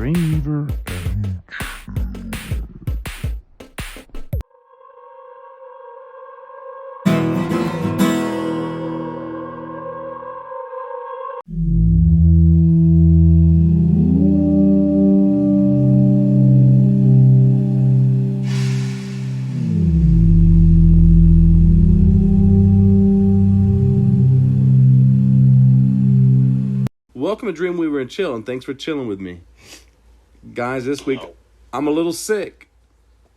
DreamWeaver and Welcome to DreamWeaver and Chill, and thanks for chilling with me. Guys, this week I'm a little sick,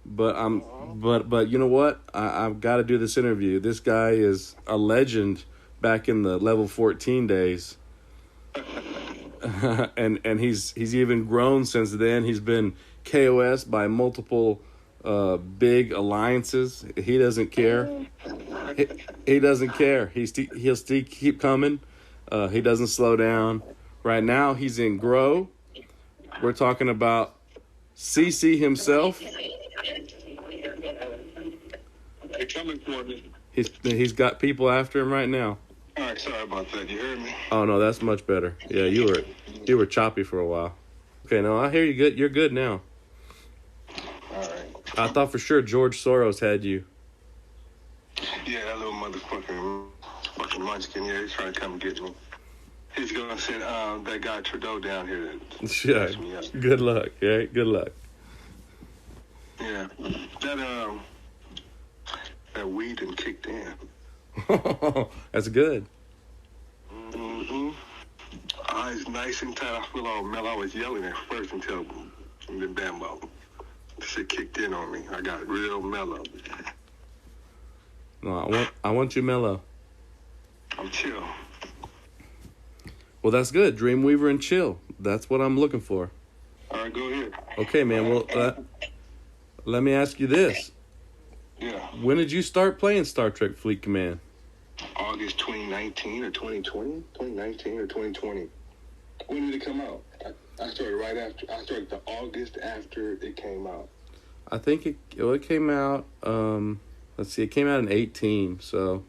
but you know what? I've got to do this interview. This guy is a legend back in the level 14 days. and he's even grown since then. He's been KOS by multiple big alliances. He doesn't care. He doesn't care. He'll still keep coming. He doesn't slow down. Right now, he's in Grow. We're talking about CC himself. They're coming for me. He's got people after him right now. All right, sorry about that. You heard me? Oh no, that's much better. Yeah, you were choppy for a while. Okay, no, I hear you good. You're good now. All right. I thought for sure George Soros had you. Yeah, that little fucking munchkin. Yeah, he's trying to come get me. He's gonna send that guy Trudeau down here to mess me up. Good luck. Yeah, good luck. Yeah, that weed done kicked in. That's good. Mm-hmm. Eyes nice and tight. I feel all mellow. I was yelling at first until the bambo. Shit kicked in on me. I got real mellow. No, I want you mellow. I'm chill. Well, that's good. DreamWeaver and Chill. That's what I'm looking for. All right, go ahead. Okay, man. Well, let me ask you this. Yeah. When did you start playing Star Trek Fleet Command? August 2019 or 2020? 2019 or 2020. When did it come out? I started right after. I started the August after it came out. I think it came out, let's see, it came out in 18, so.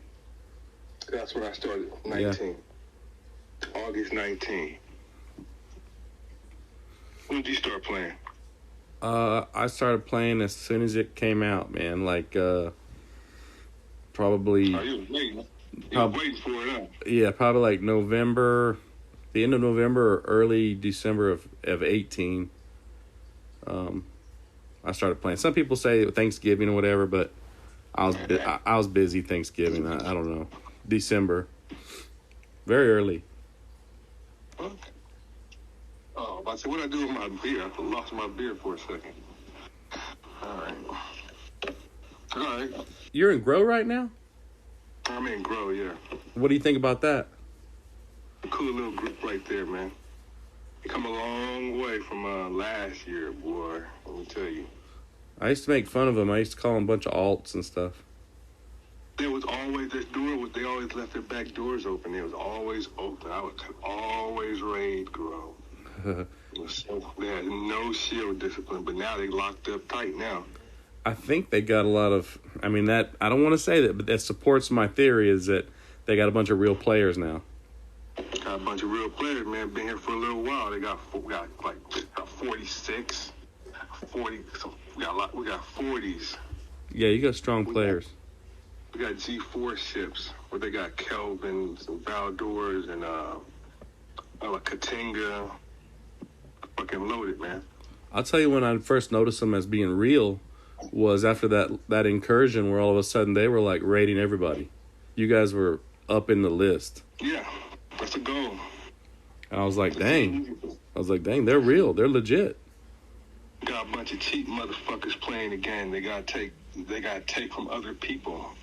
That's when I started, 19. Yeah. August 19. When did you start playing? I started playing as soon as it came out, man. Like, probably. Oh, you was waiting. You was waiting for it, huh? Yeah, probably like November, the end of November or early December of 18. I started playing. Some people say Thanksgiving or whatever, but I was busy Thanksgiving. I don't know. December. Very early. Okay. Oh, I said, what I do with my beer? I lost my beer for a second. All right. You're in Grow right now? I'm in Grow, yeah. What do you think about that? A cool little group right there, man. You come a long way from last year, boy. Let me tell you. I used to make fun of them. I used to call them a bunch of alts and stuff. There was always this door. They always left their back doors open. It was always open. I would always raid Grow. So they had no shield discipline, but now they locked up tight now. I think they got a lot of. I mean, that I don't want to say that, but that supports my theory is that they got a bunch of real players now. Got a bunch of real players, man. Been here for a little while. They got 46, 40. So we got 40s. Yeah, you got strong players. We got G4 ships where they got Kelvins and Valdors and Katinga. Fucking loaded, man. I'll tell you when I first noticed them as being real was after that incursion where all of a sudden they were like raiding everybody. You guys were up in the list. Yeah, that's a goal. And I was like, dang, they're real. They're legit. Got a bunch of cheap motherfuckers playing the game. They got to take from other people.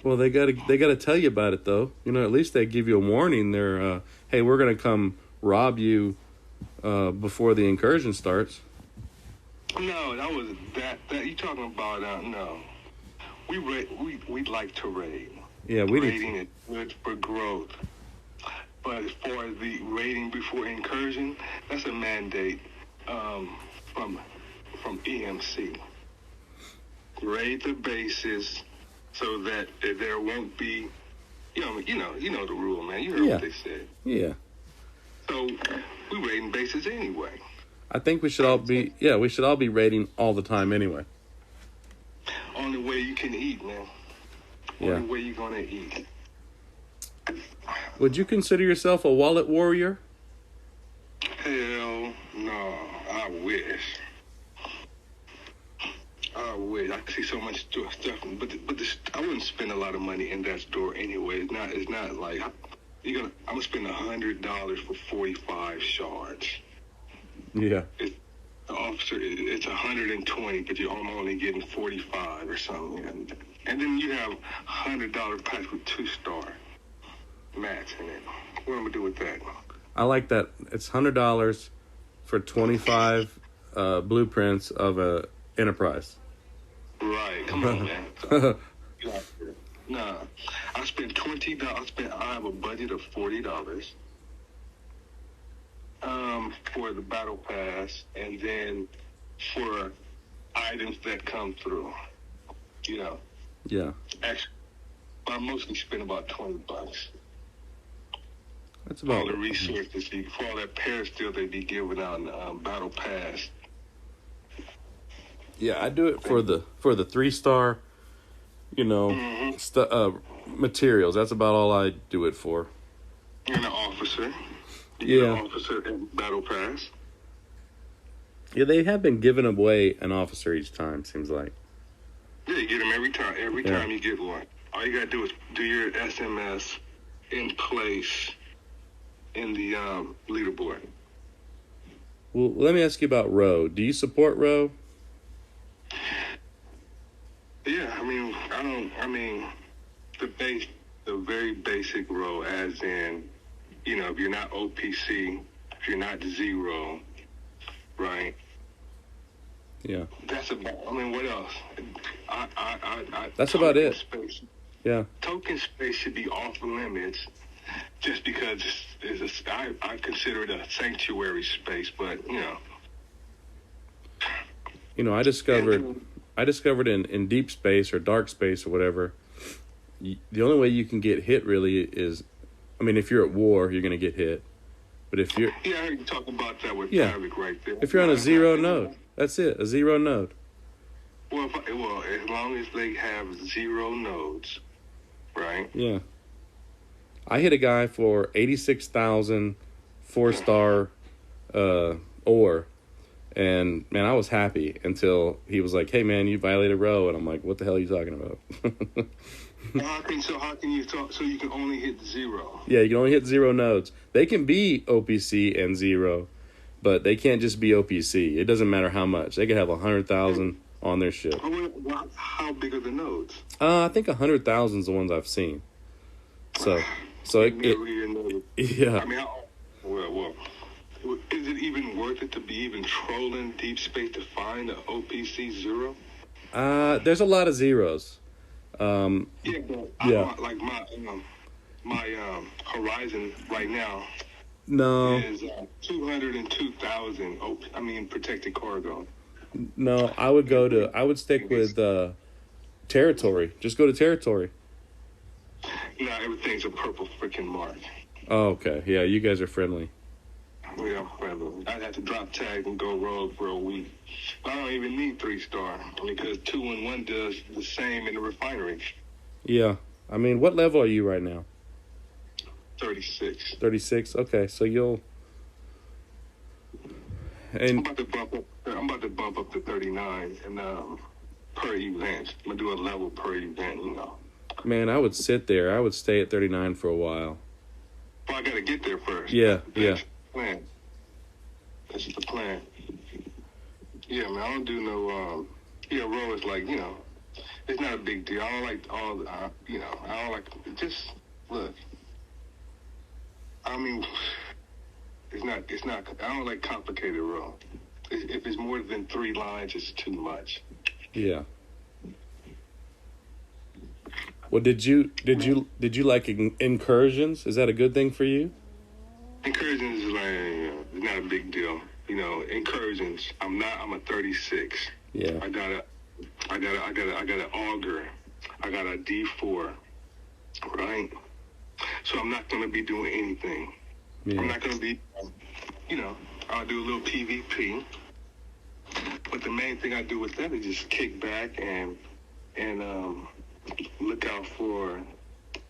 Well, they gotta tell you about it though. You know, at least they give you a warning. They're, hey, we're gonna come rob you before the incursion starts. No, that was that you talking about? No, we like to raid. Yeah, raiding is good for growth. But as far as the raiding before incursion, that's a mandate from EMC. Raid the bases so that there won't be, you know the rule, man. You heard what they said. Yeah. So We rating bases anyway. I think we should all be rating all the time anyway. Only way you can eat, man. Yeah. Only way you're gonna eat. Would you consider yourself a wallet warrior? Hell no. I wish. I see so much stuff, but I wouldn't spend a lot of money in that store anyway. It's not like I'm gonna spend $100 for 45 shards. Yeah. The officer, it's 120, but I'm only getting 45 or something. And then you have $100 packs with 2-star mats in it. What am I gonna do with that? I like that. It's $100 for 25 blueprints of a Enterprise. Right, come on, man. Nah, I spent $20. I have a budget of $40 for the battle pass, and then for items that come through. You know. Yeah. Actually, I mostly spend about $20. That's For all about the resources, for all that peristyle they be giving out in the battle pass. Yeah, I do it for the 3-star, materials. That's about all I do it for. And an officer. Yeah. An officer and battle pass. Yeah, they have been giving away an officer each time, seems like. Yeah, you get them every time. Every time you get one. All you gotta do is do your SMS in place in the leaderboard. Well, let me ask you about Row. Do you support Row? Yeah, the very basic row, as in, if you're not OPC, if you're not 0, right? Yeah. That's about. What else? That's about it. Space. Yeah. Token space should be off limits, just because I consider it a sanctuary space, but I discovered in deep space or dark space or whatever, the only way you can get hit really is, if you're at war, you're going to get hit. But if you're... Yeah, I heard you talk about that with Private right there. If you're on a 0 node, that's it, a 0 node. Well, as long as they have 0 nodes, right? Yeah. I hit a guy for 86,000 4-star ore. And, man, I was happy until he was like, hey, man, you violated Row. And I'm like, what the hell are you talking about? How can you talk? So you can only hit 0? Yeah, you can only hit 0 nodes. They can be OPC and 0, but they can't just be OPC. It doesn't matter how much. They could have 100,000 on their ship. How big are the nodes? I think 100,000 is the ones I've seen. So yeah. Well, is it even worth it to be even trolling deep space to find an OPC 0? There's a lot of zeros. But my Horizon right now is 202,000. Protected cargo. No, I would stick with territory. Just go to territory. No, everything's a purple freaking mark. Oh, okay. Yeah, you guys are friendly. Yeah, friendly. I'd have to drop tag and go rogue for a week. I don't even need 3-star because 2-in-1 does the same in the refinery. Yeah. What level are you right now? 36. 36? Okay, so you'll... I'm about to bump up to 39 and per event. I'm going to do a level per event, Man, I would sit there. I would stay at 39 for a while. Well, I got to get there first. Yeah. That's the plan. That's the plan. Yeah, man, I don't do no... row is like, it's not a big deal. I don't like all the... I don't like... Just, look. It's not... I don't like complicated row. If it's more than 3 lines, it's too much. Yeah. Well, did you like incursions? Is that a good thing for you? Incursions is like not a big deal. Incursions. I'm a 36. Yeah. I got an auger. I got a D4. Right. So I'm not gonna be doing anything. Yeah. I'm not gonna be, I'll do a little PvP. But the main thing I do with that is just kick back and look out for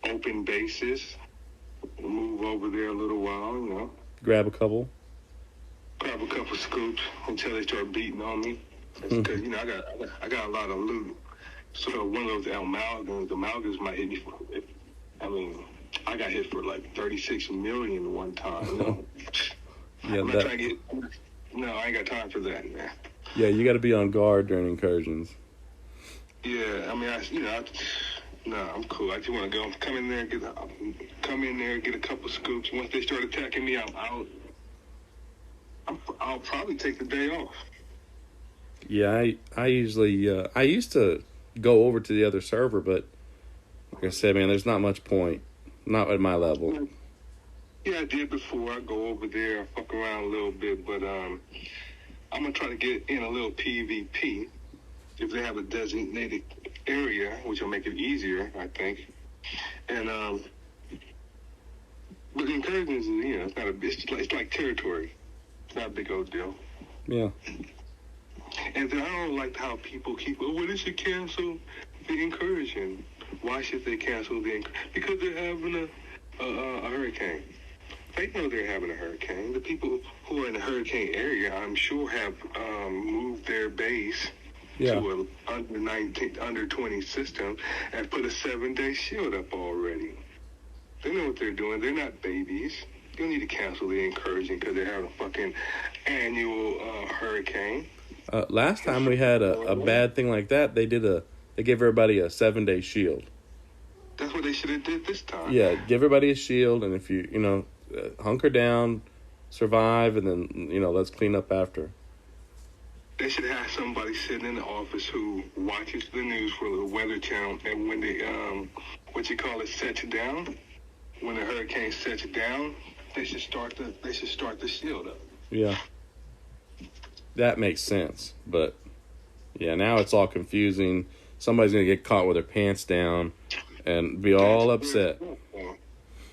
open bases. Move over there a little while, Grab a couple. Grab a couple scoops until they start beating on me. Because I got a lot of loot. So one of those amalgams might hit me for. I got hit for like 36 million one time. Yeah, I'm not trying to get. No, I ain't got time for that, man. Yeah, you got to be on guard during incursions. Yeah, I'm cool. I just want to go come in there, get a couple scoops. Once they start attacking me, I'm out. I'll probably take the day off. Yeah, I usually I used to go over to the other server, but like I said, man, there's not much point. Not at my level. Yeah, I did before. I go over there, fuck around a little bit, but I'm gonna try to get in a little PvP if they have a designated area, which will make it easier, I think. And but the incursions, it's not it's like territory. It's not a big old deal. Yeah. And then I don't like how people keep, they should cancel the incursion. Why should they cancel the incursion? Because they're having a hurricane. They know they're having a hurricane. The people who are in the hurricane area, I'm sure, have moved their base to a under 20 system and put a 7-day shield up already. They know what they're doing. They're not babies. You don't need to cancel the incursion because they're having a fucking annual hurricane. Last time we had a bad thing like that, they gave everybody a 7-day shield. That's what they should have did this time. Yeah, give everybody a shield, and if you hunker down, survive, and then let's clean up after. They should have somebody sitting in the office who watches the news for the Weather Channel, and when they sets down, when the hurricane sets down, they should start the shield up. Yeah. That makes sense, but yeah, now it's all confusing. Somebody's gonna get caught with their pants down and be all upset.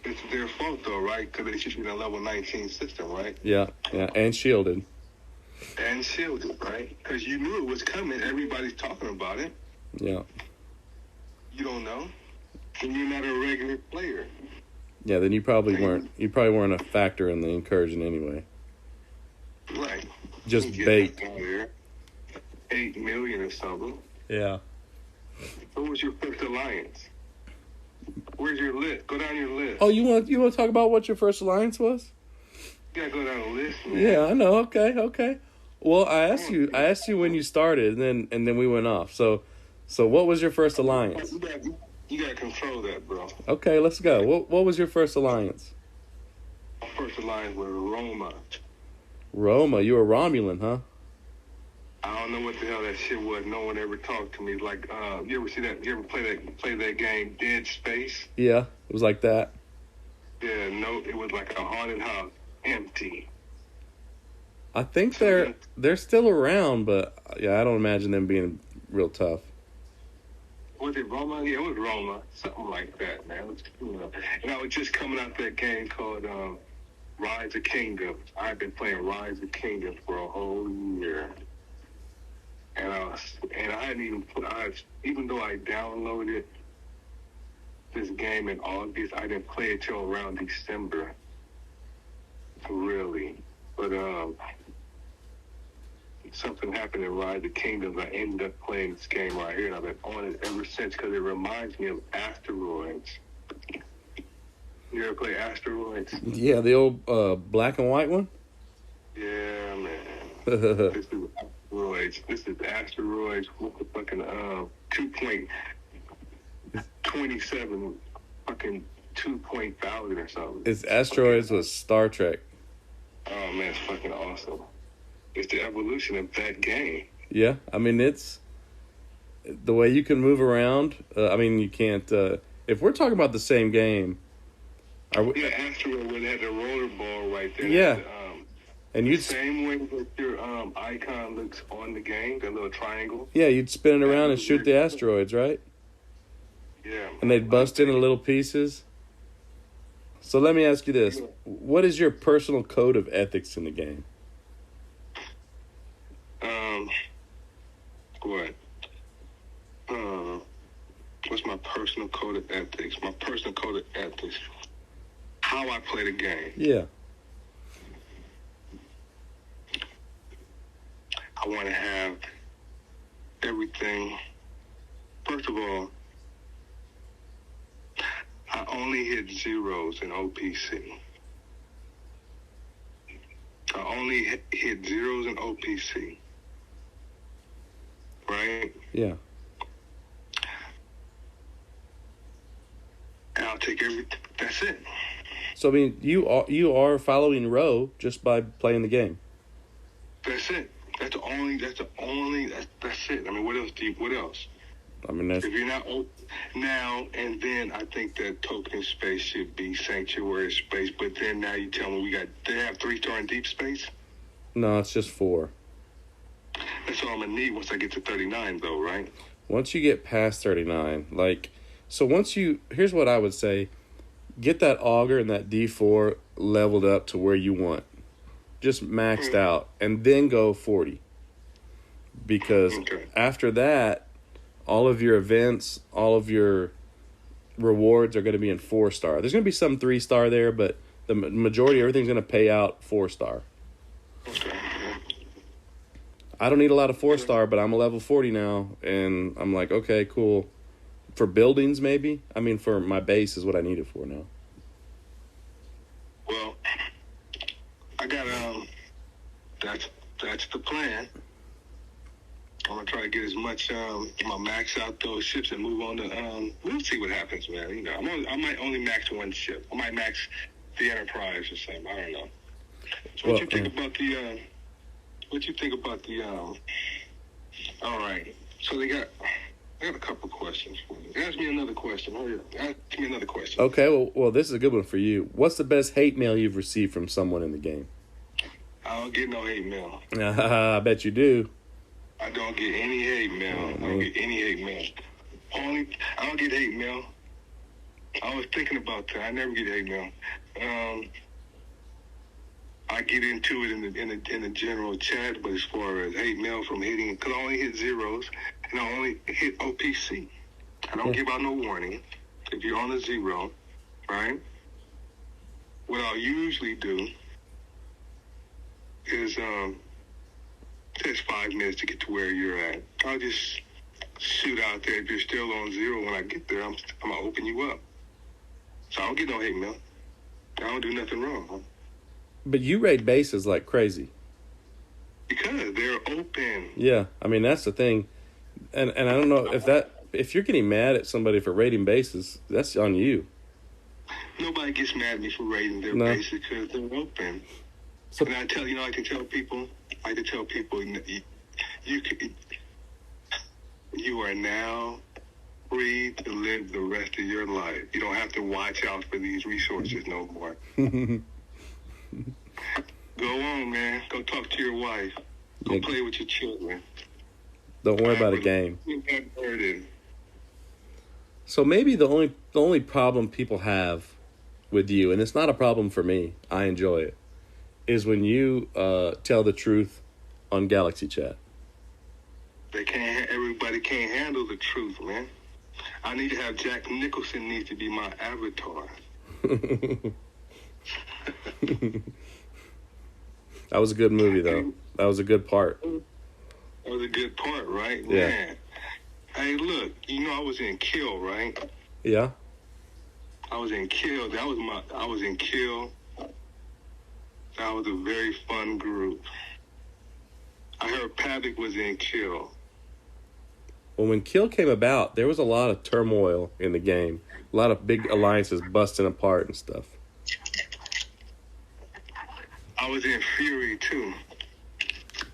It's their fault, though, right? Because they should be in a level 19 system, right? Yeah, and shielded. And shielded, right? Because you knew it was coming. Everybody's talking about it. Yeah. You don't know, and you're not a regular player. Yeah, then you probably weren't a factor in the incursion anyway. Right. Just bait. 8 million or something. Yeah. What was your first alliance? Where's your list? Go down your list. Oh, you want to talk about what your first alliance was? You gotta go down the list, man. Yeah, I know. Okay. Well, I asked you when you started, and then we went off. So what was your first alliance? You gotta control that, bro. Okay, let's go. What was your first alliance? My first alliance was Roma. Roma, you were Romulan, huh? I don't know what the hell that shit was. No one ever talked to me. Like, you ever see that? You ever play that game, Dead Space? Yeah, it was like that. Yeah, no, it was like a haunted house, empty. I think they're still around, but yeah, I don't imagine them being real tough. Was it Roma? Yeah, it was Roma. Something like that, man. And I was just coming out that game called Rise of Kingdom. I've been playing Rise of Kingdom for a whole year. And I hadn't even though I downloaded this game in August, I didn't play it till around December. Really. But something happened in Rise of Kingdoms. I ended up playing this game right here, and I've been on it ever since because it reminds me of Asteroids. You ever play Asteroids? Yeah, the old black and white one? Yeah, man. This is Asteroids. This is Asteroids with the fucking 2.27 fucking 2.000 or something. It's Asteroids with Star Trek. Oh, man, it's fucking awesome. It's the evolution of that game. Yeah, I mean, it's the way you can move around. You can't. If we're talking about the same game, yeah, Asteroid where they had the roller ball right there. Yeah, and the same way that your icon looks on the game, that little triangle. Yeah, you'd spin it around and shoot the asteroids, right? Yeah. And they'd bust into little pieces. So let me ask you this. What is your personal code of ethics in the game? What? What's my personal code of ethics? My personal code of ethics. How I play the game. Yeah. I want to have everything. First of all, I only hit zeros in OPC. I only hit zeros in OPC. Right? Yeah. And I'll take everything. That's it. So I mean, you are following Roe just by playing the game. That's it. That's it. I mean, what else? I mean, that's If you're not now and then, I think that token space should be sanctuary space. But then now you tell me they have 3-star in deep space. no, it's just 4. That's all I'm gonna need once I get to 39, though, right? Once you get past 39, here's what I would say: get that auger and that D4 leveled up to where you want, just maxed out, and then go 40. Because after that, all of your events, all of your rewards are going to be in 4-star. There's going to be some 3-star there, but the majority, everything's going to pay out 4-star. Okay. I don't need a lot of 4-star, but I'm a level 40 now, and I'm like, okay, cool. For buildings, maybe? I mean, for my base is what I need it for now. Well, I got that's the plan. I'm gonna try to get as much my max out those ships and move on to we'll see what happens, man. You know, I might only max one ship. I might max the Enterprise or something. I don't know. So what you think about the all right. So I got a couple questions for you. Ask me another question. Hurry up. Ask me another question. Okay, well, this is a good one for you. What's the best hate mail you've received from someone in the game? I don't get no hate mail. I bet you do. I don't get any hate mail. I don't get any hate mail. I don't get hate mail. I was thinking about that. I never get hate mail. I get into it in the general chat, but as far as hate mail from hitting, because I only hit zeros and I only hit OPC. I don't give out no warning if you're on a 0, right? What I'll usually do is it takes 5 minutes to get to where you're at. I'll just shoot out there. If you're still on 0 when I get there, I'm gonna open you up. So I don't get no hate mail. I don't do nothing wrong. Huh? But you raid bases like crazy. Because they're open. Yeah, I mean, that's the thing. And I don't know if you're getting mad at somebody for raiding bases, that's on you. Nobody gets mad at me for raiding their bases because they're open. So, and I like to tell people, you are now free to live the rest of your life. You don't have to watch out for these resources no more. Go on, man. Go talk to your wife. Go play with your children. Don't worry about a game. So maybe the only problem people have with you, and it's not a problem for me, I enjoy it, is when you tell the truth on Galaxy Chat. Everybody can't handle the truth, man. I need to have Jack Nicholson needs to be my avatar. That was a good movie, though. That was a good part. That was a good part, right? Yeah. Man. Hey, look, I was in Kill, right? Yeah? I was in Kill. I was in Kill. That was a very fun group. I heard Pavic was in Kill. Well, when Kill came about, there was a lot of turmoil in the game. A lot of big alliances busting apart and stuff. I was in Fury, too.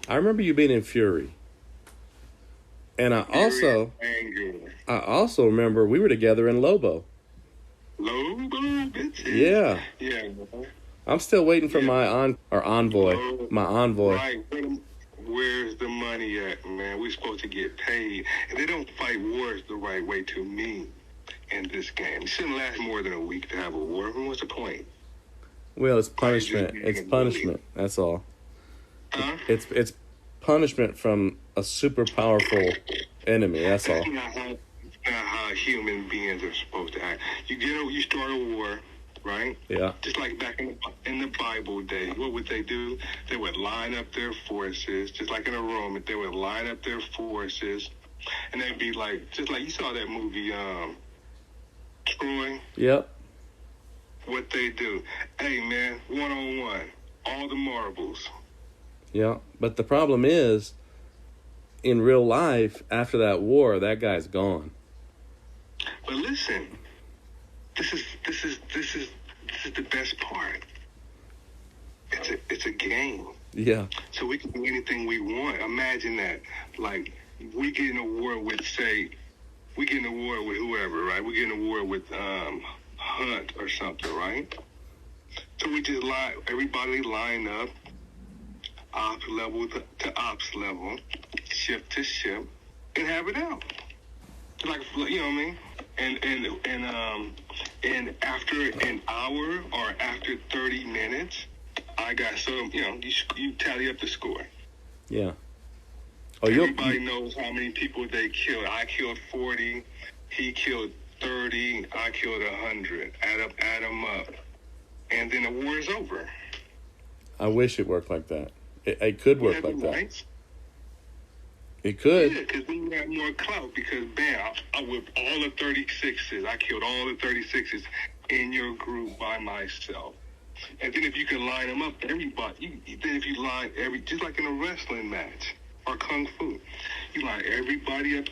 I remember you being in Fury. And I also remember we were together in Lobo. Lobo, bitch. Yeah. Yeah. I'm still waiting for my envoy. My envoy. Right. Where's the money at, man? We're supposed to get paid. And they don't fight wars the right way to me. in this game. It shouldn't last more than a week to have a war. What's the point? Well, it's punishment. It's punishment. That's all. Huh? It's punishment from a super powerful enemy. That's all. That's not how human beings are supposed to act. You start a war, right? Yeah. Just like back in the Bible day, what would they do? They would line up their forces, just like in a Roman. They would line up their forces, and they'd be like, just like you saw that movie, Troy. Yep. What they do? Hey man, 1-on-1, all the marbles. Yeah. But the problem is, in real life, after that war, that guy's gone. But listen, this is the best part. It's a game. Yeah. So we can do anything we want. Imagine that. Like, we get in a war with whoever, right? We get in a war with Hunt or something, right? So we just everybody line up, ops level to ops level, ship to ship, and have it out. Like, you know what I mean? And after an hour or after 30 minutes, I got some, you tally up the score. Yeah. Oh, everybody knows how many people they killed. I killed 40, he killed 30, I killed 100. Add them up. And then the war is over. I wish it worked like that. It could work like that. Right? It could. Yeah, because then you have more clout. Because, bam, I whipped all the 36s. I killed all the 36s in your group by myself. And then if you can line them up, everybody, then if you line just like in a wrestling match or kung fu, you line everybody up.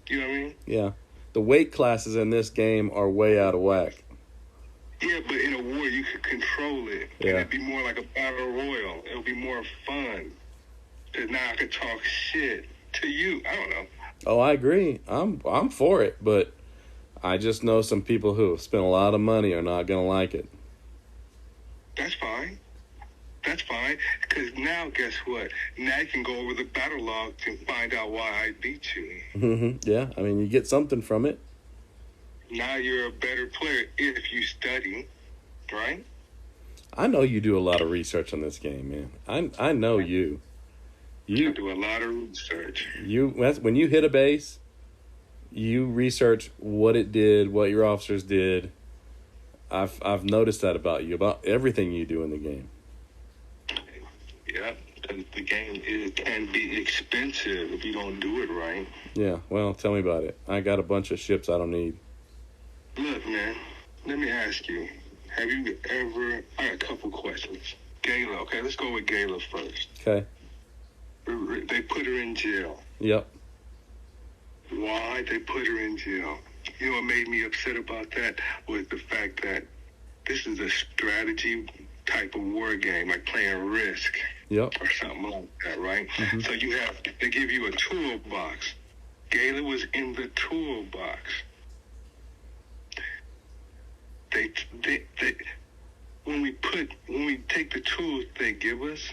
You know what I mean? Yeah. The weight classes in this game are way out of whack. Yeah, but in a war, you could control it. Yeah. And it'd be more like a battle royal. It'll be more fun. Because now I could talk shit to you. I don't know. Oh, I agree. I'm for it, but I just know some people who have spent a lot of money are not going to like it. That's fine. That's fine. Because now, guess what? Now you can go over the battle logs and find out why I beat you. Mm-hmm. Yeah, I mean, you get something from it. Now you're a better player if you study, right? I know you do a lot of research on this game, man. I know you. I do a lot of research. When you hit a base, you research what it did, what your officers did. I've noticed that about you, about everything you do in the game. Yeah, because the game can be expensive if you don't do it right. Yeah, well, tell me about it. I got a bunch of ships I don't need. Look, man, let me ask you. Have you ever... I got a couple questions. Gayla, okay, let's go with Gayla first. Okay. They put her in jail. Yep. Why they put her in jail? You know what made me upset about that was the fact that this is a strategy type of war game, like playing Risk. Yep. Or something like that, right? Mm-hmm. So they give you a toolbox. Gayla was in the toolbox. They when we take the tools they give us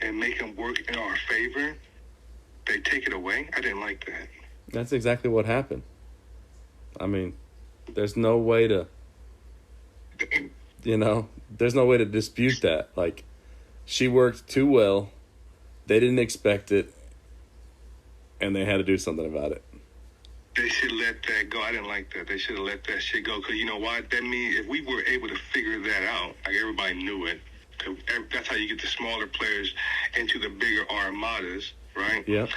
and make them work in our favor, they take it away. I didn't like that. That's exactly what happened. I mean, there's no way to, there's no way to dispute that. Like, she worked too well. They didn't expect it, and they had to do something about it. They should let that go. I didn't like that. They should have let that shit go. Because you know why? That means if we were able to figure that out, like everybody knew it, that's how you get the smaller players into the bigger armadas, right? Yeah.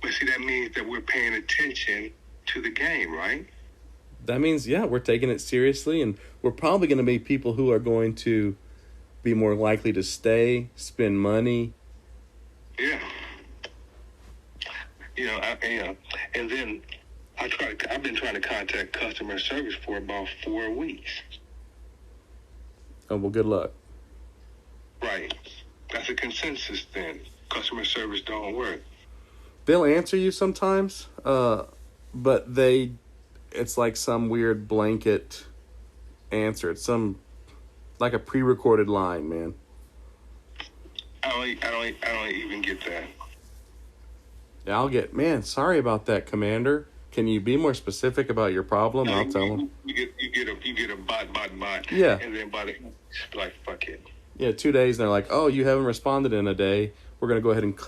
But see, that means that we're paying attention to the game, right? That means, yeah, we're taking it seriously, and we're probably going to be people who are going to be more likely to stay, spend money. Yeah. And then I've been trying to contact customer service for about 4 weeks. Oh, well, good luck. Right. That's a consensus then. Customer service don't work. They'll answer you sometimes, but it's like some weird blanket answer. It's like a pre-recorded line, man. I don't even get that. Yeah, man, sorry about that, Commander. can you be more specific about your problem? I'll tell them. You get a bot. Yeah. And then by the like, fuck it. Yeah, 2 days, and they're like, oh, you haven't responded in a day. We're going to go ahead and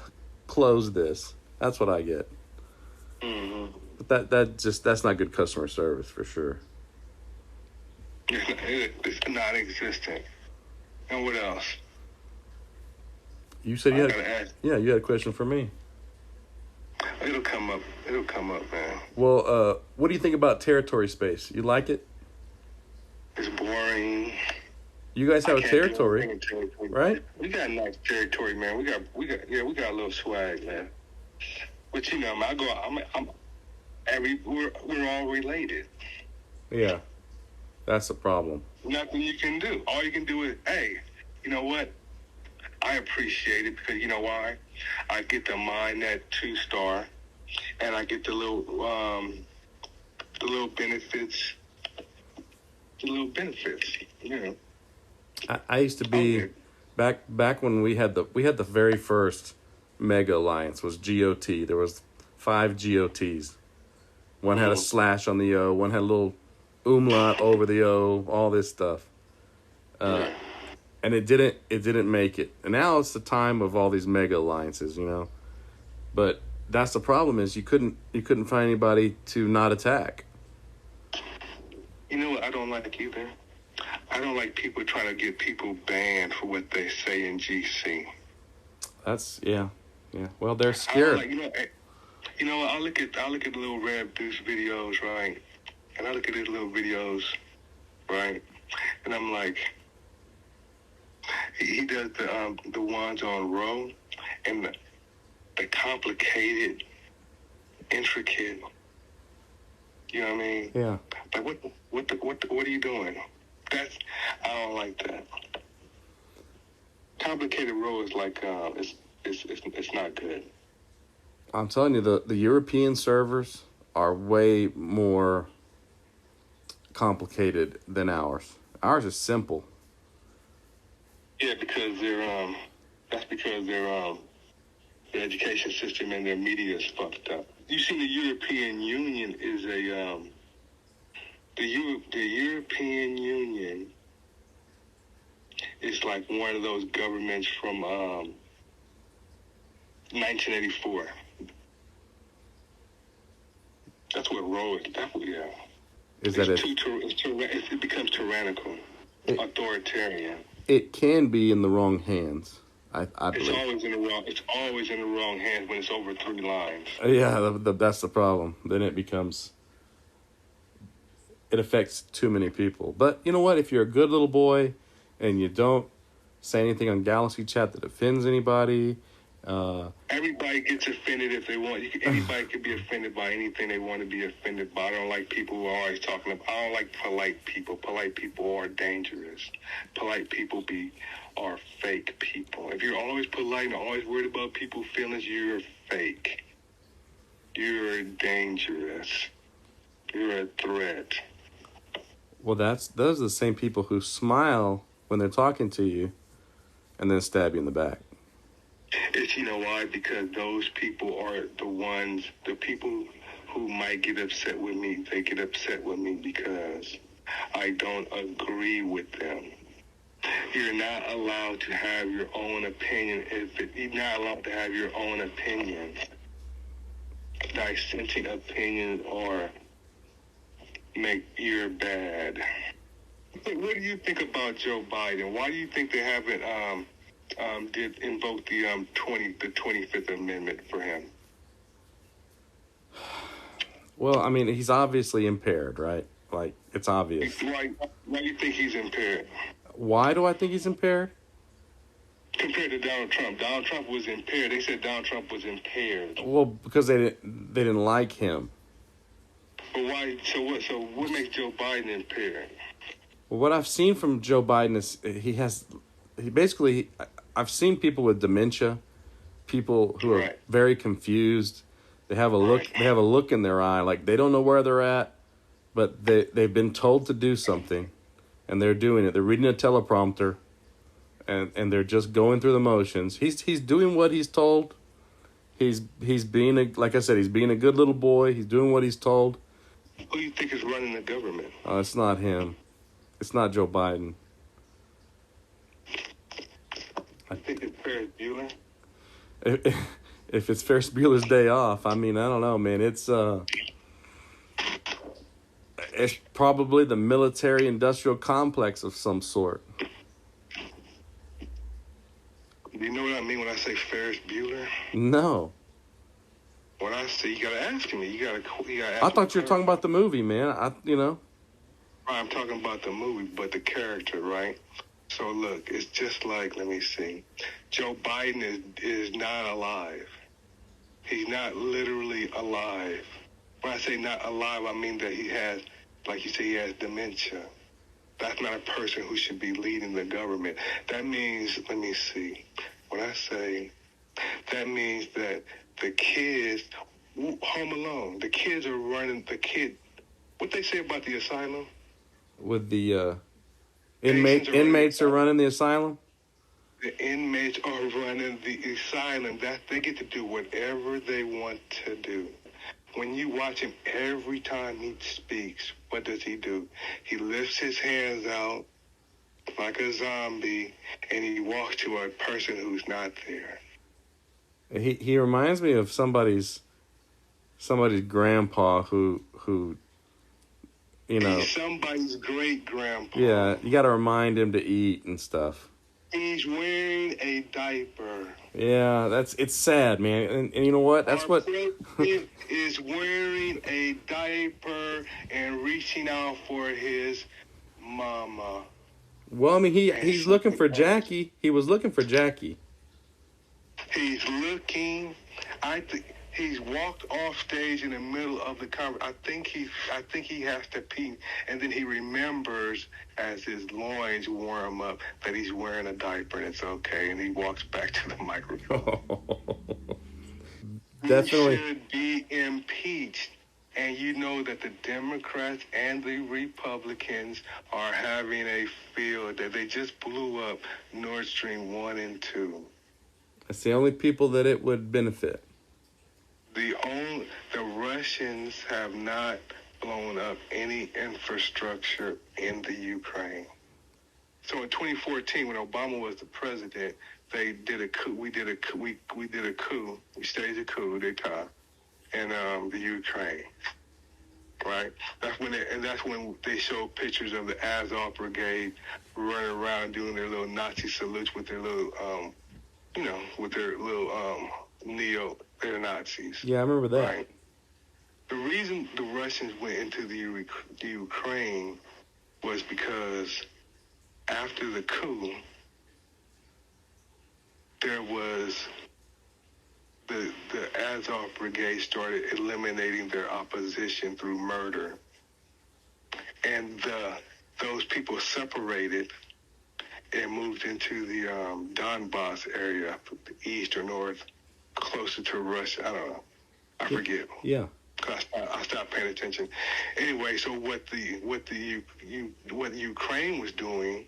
close this. That's what I get. Mm-hmm. But that's not good customer service for sure. It's non-existent. And what else? You said you gotta ask. you had a question for me. It'll come up, man. Well, what do you think about territory space? You like it? It's boring. You guys have a territory, right? We got a nice territory, man. We got a little swag, man. But you know, man, we're all related. Yeah, that's the problem. Nothing you can do. All you can do is, hey, you know what? I appreciate it because you know why? I get to mine that 2-star, and I get the little benefits. The little benefits, you know. I used to be back when we had the very first mega alliance was GOT. There was 5 GOTs. One had a slash on the O. One had a little umlaut over the O. All this stuff, and it didn't make it. And now it's the time of all these mega alliances, you know. But that's the problem is you couldn't find anybody to not attack. You know what I don't like either? I don't like people trying to get people banned for what they say in GC. That's yeah. Well, they're scared. You know, I look at the little Red Boost videos, right? And I look at his little videos, right? And I'm like, he does the ones on Row, and the complicated, intricate. You know what I mean? Yeah. Like what are you doing? I don't like that. Complicated Row is like it's not good. I'm telling you, the European servers are way more complicated than ours. Ours is simple. Yeah, because that's because their education system and their media is fucked up. You see, the European Union is the European Union is like one of those governments from 1984. That's what Roe is. Yeah. It becomes tyrannical, authoritarian. It can be in the wrong hands. I believe. It's always in the wrong hands when it's over 3 lines. Yeah, that's the problem. Then it affects too many people. But you know what? If you're a good little boy and you don't say anything on Galaxy Chat that offends anybody, everybody gets offended if they want. Anybody can be offended by anything they want to be offended by. I don't like people who are always talking about. I don't like polite people. Polite people are dangerous. Polite people are fake people. If you're always polite and always worried about people's feelings, you're fake. You're dangerous. You're a threat. Well, those are the same people who smile when they're talking to you and then stab you in the back. It's, you know why? Because those people are the people who might get upset with me. They get upset with me because I don't agree with them. You're not allowed to have your own opinion. You're not allowed to have your own opinion. Dissenting opinions or make you bad. What do you think about Joe Biden? Why do you think they haven't did invoke the 25th Amendment for him? Well, I mean, he's obviously impaired, right? Like, it's obvious. Why do you think he's impaired? Why do I think he's impaired? Compared to Donald Trump. Donald Trump was impaired. They said Donald Trump was impaired. Well, because they didn't like him. But why? So what makes Joe Biden impaired? Well, what I've seen from Joe Biden is I've seen people with dementia, people who are very confused. They have a look. They have a look in their eye, like they don't know where they're at, but they've been told to do something, and they're doing it. They're reading a teleprompter, and they're just going through the motions. He's doing what he's told. He's being like I said, he's being a good little boy. He's doing what he's told. Who do you think is running the government? It's not him. It's not Joe Biden. I think it's Ferris Bueller. If it's Ferris Bueller's Day Off, I mean, I don't know, man. It's probably the military-industrial complex of some sort. Do you know what I mean when I say Ferris Bueller? No. When I say, you gotta ask me. You gotta ask I thought you were talking about the movie, man. I'm talking about the movie, but the character, right? So look, it's just like, let me see. Joe Biden is not alive. He's not literally alive. When I say not alive, I mean that he has, like you say, he has dementia. That's not a person who should be leading the government. That means, let me see. When I say, that means that the kids, Home Alone, the kids are running, what they say about the asylum? With the inmates are running the asylum? The inmates are running the asylum. That they get to do whatever they want to do. When you watch him, every time he speaks, what does he do? He lifts his hands out like a zombie, and he walks to a person who's not there. He reminds me of somebody's grandpa who He's somebody's great grandpa. Yeah, you got to remind him to eat and stuff. He's wearing a diaper. Yeah, it's sad, man. And you know what? That's what president is wearing a diaper and reaching out for his mama. Well, I mean, he's looking for Jackie. He was looking for Jackie. He's looking. I think he's walked off stage in the middle of the conference. I think he has to pee, and then he remembers as his loins warm up that he's wearing a diaper and it's okay, and he walks back to the microphone. Definitely. He should be impeached. And you know that the Democrats and the Republicans are having a field that they just blew up Nord Stream 1 and 2. That's the only people that it would benefit. The Russians have not blown up any infrastructure in the Ukraine. So in 2014, when Obama was the president, they did a coup. We did a coup. We staged a coup d'état in the Ukraine. Right. That's when they showed pictures of the Azov Brigade running around doing their little Nazi salutes with their little, they're Nazis. Yeah, I remember that. Right. The reason the Russians went into the Ukraine was because after the coup, there was the Azov Brigade started eliminating their opposition through murder. And those people separated and moved into the Donbass area, the east or north, closer to Russia. I don't know. I forget. Yeah. I stopped paying attention. Anyway, so what Ukraine was doing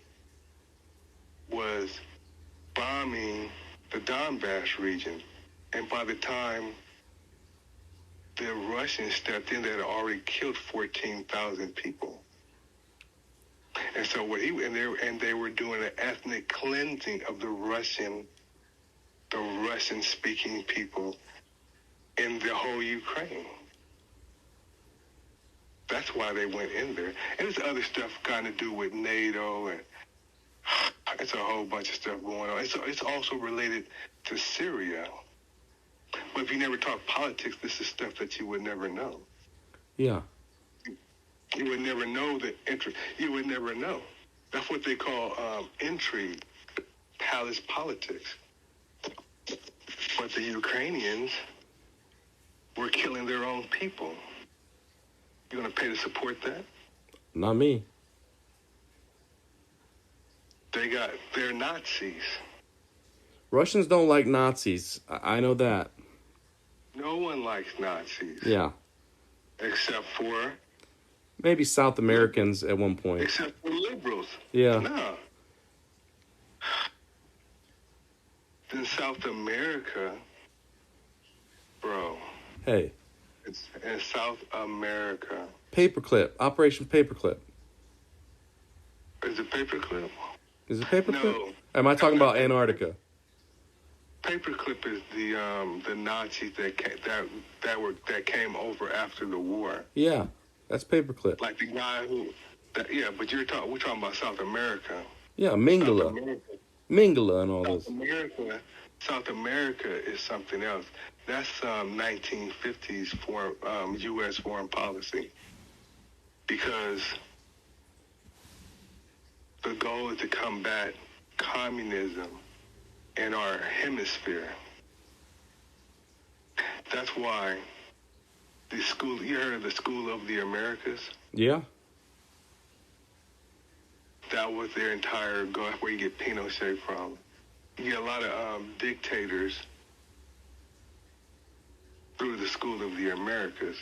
was bombing the Donbass region. And by the time the Russians stepped in, they had already killed 14,000 people. And so they were doing an ethnic cleansing of the Russian-speaking people in the whole Ukraine. That's why they went in there. And there's other stuff kind of do with NATO, and it's a whole bunch of stuff going on. It's also related to Syria. But if you never talk politics, this is stuff that you would never know. Yeah. You would never know you would never know. That's what they call intrigue, palace politics. But the Ukrainians were killing their own people. You going to pay to support that? Not me. They're Nazis. Russians don't like Nazis. I know that. No one likes Nazis. Yeah. Except for... maybe South Americans at one point. Except for liberals. Yeah. No. In South America, Bro, Hey, it's in South America. Paperclip, Operation Paperclip. Is it paperclip? Is it Paperclip? No. Am I talking That's not about Antarctica? Paperclip is the Nazis that came over after the war. Yeah, that's Paperclip. Like the guy but we're talking about South America. Yeah, South Mingala. America. Mingala and all South this. America. South America is something else. That's 1950s U.S. foreign policy. Because the goal is to combat communism in our hemisphere. That's why you heard of the School of the Americas? Yeah. That was their entire goal. That's where you get Pinochet from. You get a lot of dictators through the School of the Americas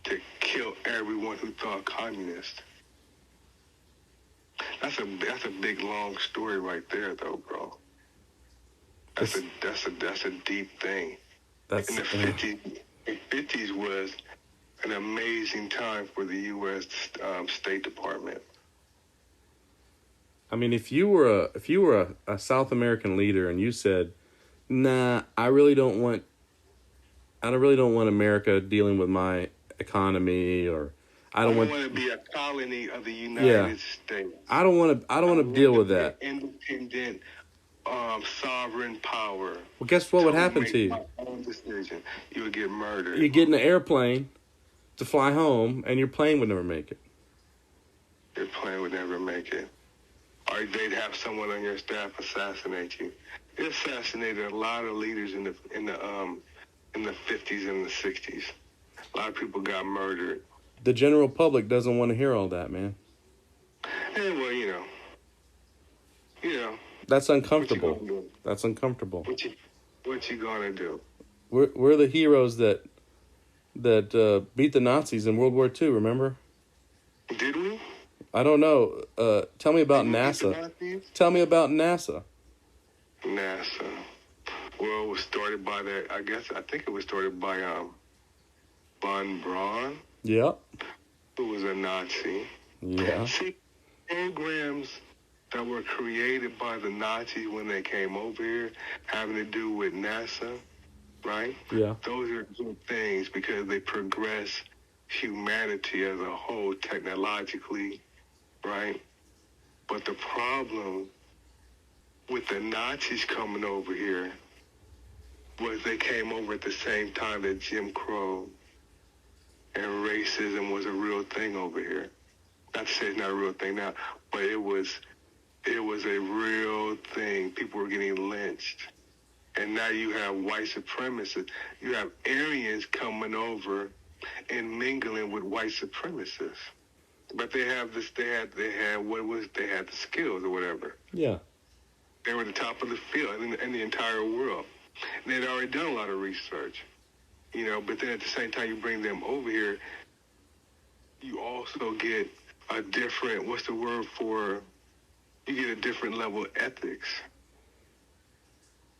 to kill everyone who thought communist. That's a big long story right there, though, bro. That's a deep thing. That's In the 50s was an amazing time for the U.S. State Department. I mean, if you were a South American leader and you said, "Nah, I really don't want America dealing with my economy," or I don't want to be a colony of the United States. I don't want to deal with that. Independent, sovereign power. Well, guess what would happen to you? My own decision. You would get murdered. You get in an airplane to fly home, and your plane would never make it. Your plane would never make it. Or they'd have someone on your staff assassinate you. They assassinated a lot of leaders in the 50s and the 60s. A lot of people got murdered. The general public doesn't want to hear all that, man. Hey, well, you know. That's uncomfortable. That's uncomfortable. What you gonna do? We're the heroes that beat the Nazis in World War II. Remember? Did we? I don't know. Tell me about NASA. Tell me about NASA. NASA. Well, it was started by I think it was started by von Braun. Yeah. Who was a Nazi. Yeah. See, programs that were created by the Nazis when they came over here having to do with NASA, right? Yeah. Those are good things because they progress humanity as a whole technologically, right? But the problem with the Nazis coming over here was they came over at the same time that Jim Crow and racism was a real thing over here. Not to say it's not a real thing now, but it was a real thing. People were getting lynched. And now you have white supremacists. You have Aryans coming over and mingling with white supremacists. But they had the skills or whatever. Yeah. They were the top of the field in the entire world. And they'd already done a lot of research. But then at the same time you bring them over here, you also get a different, you get a different level of ethics.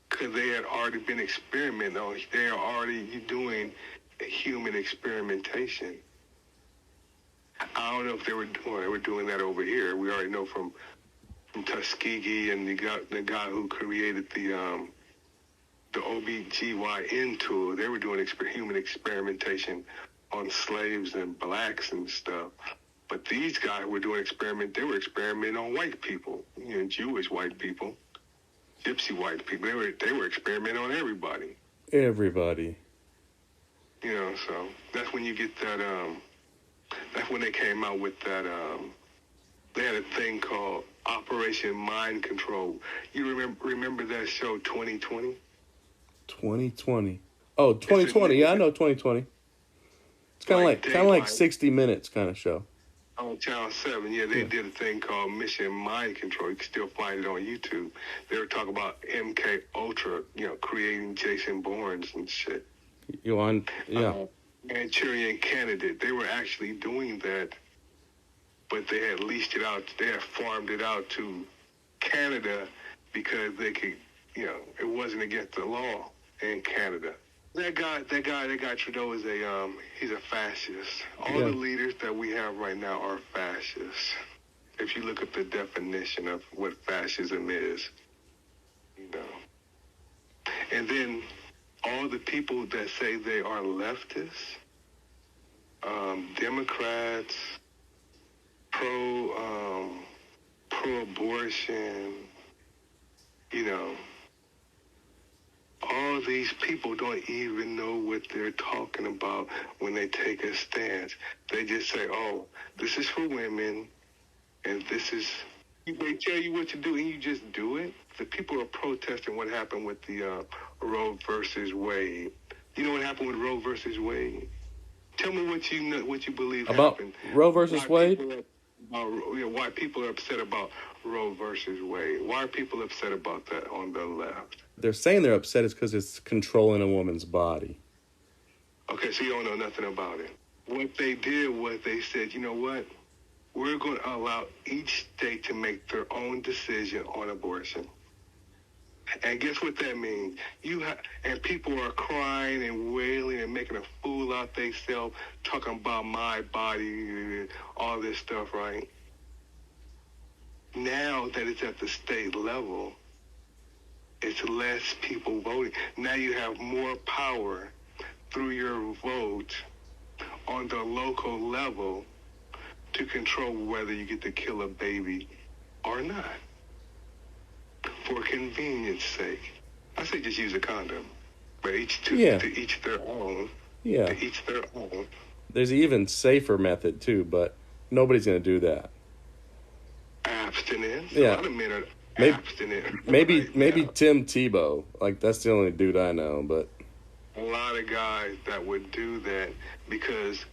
Because they had already been experimenting on, they are already doing human experimentation. I don't know if they were doing that over here. We already know from Tuskegee and the guy who created the OBGYN tool, they were doing human experimentation on slaves and blacks and stuff. But these guys were doing they were experimenting on white people, Jewish white people, gypsy white people. They were experimenting on everybody. Everybody. So that's when you get that, that's when they came out with that, they had a thing called Operation Mind Control. You remember that show 2020? 2020. Oh, 2020. Yeah, I know 2020. It's kind of like 60 Minutes kind of show. On Channel 7, they did a thing called Mission Mind Control. You can still find it on YouTube. They were talking about MK Ultra, creating Jason Bournes and shit. Manchurian Candidate. They were actually doing that, but they had leased it out. They had farmed it out to Canada because they could, it wasn't against the law in Canada. That guy Trudeau is he's a fascist. All Yeah. the leaders that we have right now are fascists. If you look up the definition of what fascism is, you know. And then all the people that say they are leftists, Democrats, pro-abortion, you know, all these people don't even know what they're talking about when they take a stance. They just say, oh, this is for women, and this is... They tell you what to do, and you just do it. The people are protesting what happened with the Roe versus Wade. You know what happened with Roe versus Wade? Tell me what you know, what you believe About happened. Roe versus Wade? Why people are upset about Roe versus Wade. Why are people upset about that on the left? They're saying they're upset is because it's controlling a woman's body. Okay, so you don't know nothing about it. What they did was they said, you know what? We're going to allow each state to make their own decision on abortion. And guess what that means? And people are crying and wailing and making a fool out themselves, talking about my body, all this stuff, right? Now that it's at the state level, it's less people voting. Now you have more power through your vote on the local level to control whether you get to kill a baby or not. For convenience sake. I say just use a condom. But to each their own. Yeah. To each their own. There's an even safer method, too, but nobody's going to do that. Abstinence. Yeah. A lot of men are abstinent. Maybe right Tim Tebow. Like, that's the only dude I know, but... A lot of guys that would do that because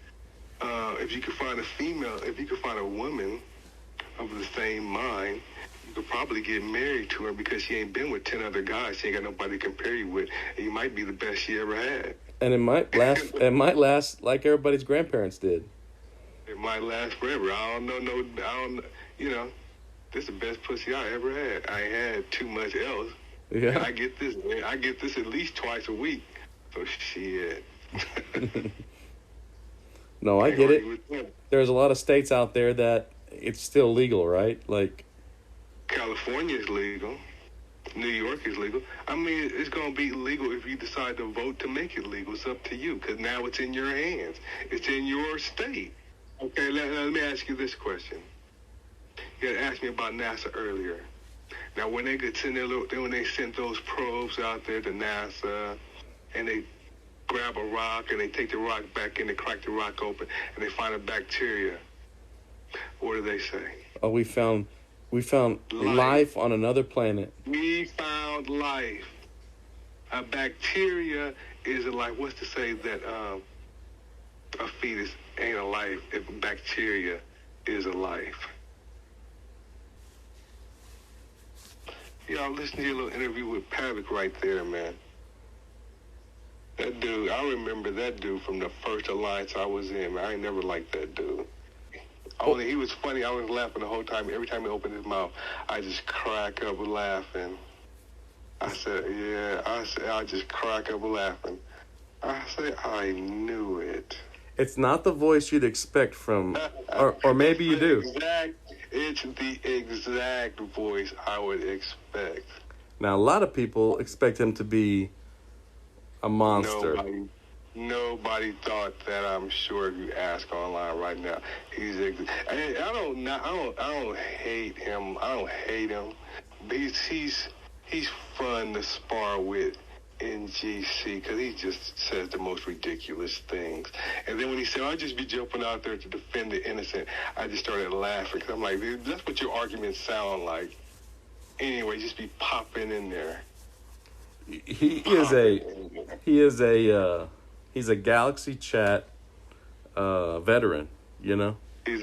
if you could find a woman of the same mind, you could probably get married to her because she ain't been with 10 other guys. She ain't got nobody to compare you with. And you might be the best she ever had. And it might last like everybody's grandparents did. It might last forever. I don't know, you know, this is the best pussy I ever had. I ain't had too much else. Yeah. And I get this at least twice a week. So shit. No, I get it. There's a lot of states out there that it's still legal, right? Like California is legal. New York is legal. I mean, it's going to be legal if you decide to vote to make it legal. It's up to you because now it's in your hands. It's in your state. Okay, let me ask you this question. You had asked me about NASA earlier. Now, when they sent those probes out there to NASA, and they grab a rock and they take the rock back in, they crack the rock open, and they find a bacteria, what do they say? Oh, we found life on another planet. We found life. A bacteria is a life. What's to say that a fetus ain't a life if bacteria is a life? Y'all listen to your little interview with Pavic right there, man. That dude, I remember that dude from the first alliance I was in, man. I ain't never liked that dude. Only he was funny. I was laughing the whole time. Every time he opened his mouth, I just crack up laughing. I said, I just crack up laughing. I said, I knew it. It's not the voice you'd expect from, or maybe you do. It's the exact voice I would expect. Now, a lot of people expect him to be a monster. Nobody thought that. I'm sure if you ask online right now, I don't hate him. I don't hate him. He's fun to spar with in GC because he just says the most ridiculous things. And then when he said, I'll just be jumping out there to defend the innocent, I just started laughing because I'm like, dude, that's what your arguments sound like. Anyway, just be popping in there. He's a Galaxy Chat veteran, you know. He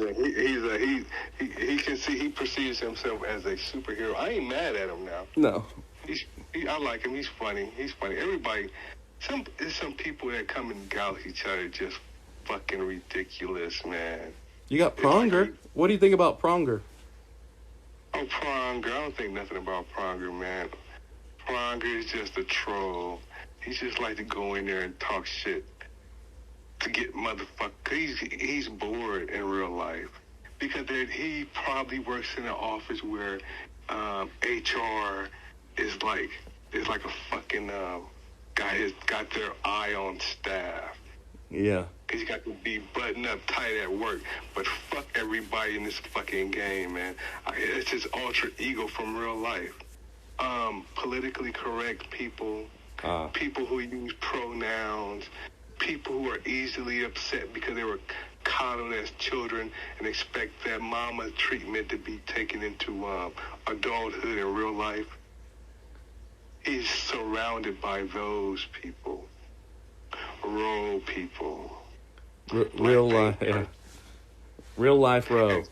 can see, he perceives himself as a superhero. I ain't mad at him now. No. I like him. He's funny. Everybody, there's some people that come in Galaxy Chat are just fucking ridiculous, man. You got Pronger. What do you think about Pronger? Oh, Pronger. I don't think nothing about Pronger, man. Pronger is just a troll. He's just like to go in there and talk shit to get motherfucker. He's bored in real life because he probably works in an office where HR is like a fucking guy has got their eye on staff. Yeah. Because you got to be buttoned up tight at work. But fuck everybody in this fucking game, man. It's his alter ego from real life. Politically correct people, people who use pronouns, people who are easily upset because they were coddled as children and expect that mama treatment to be taken into adulthood in real life. He's surrounded by those people. Role people. Real life, yeah. Real life row.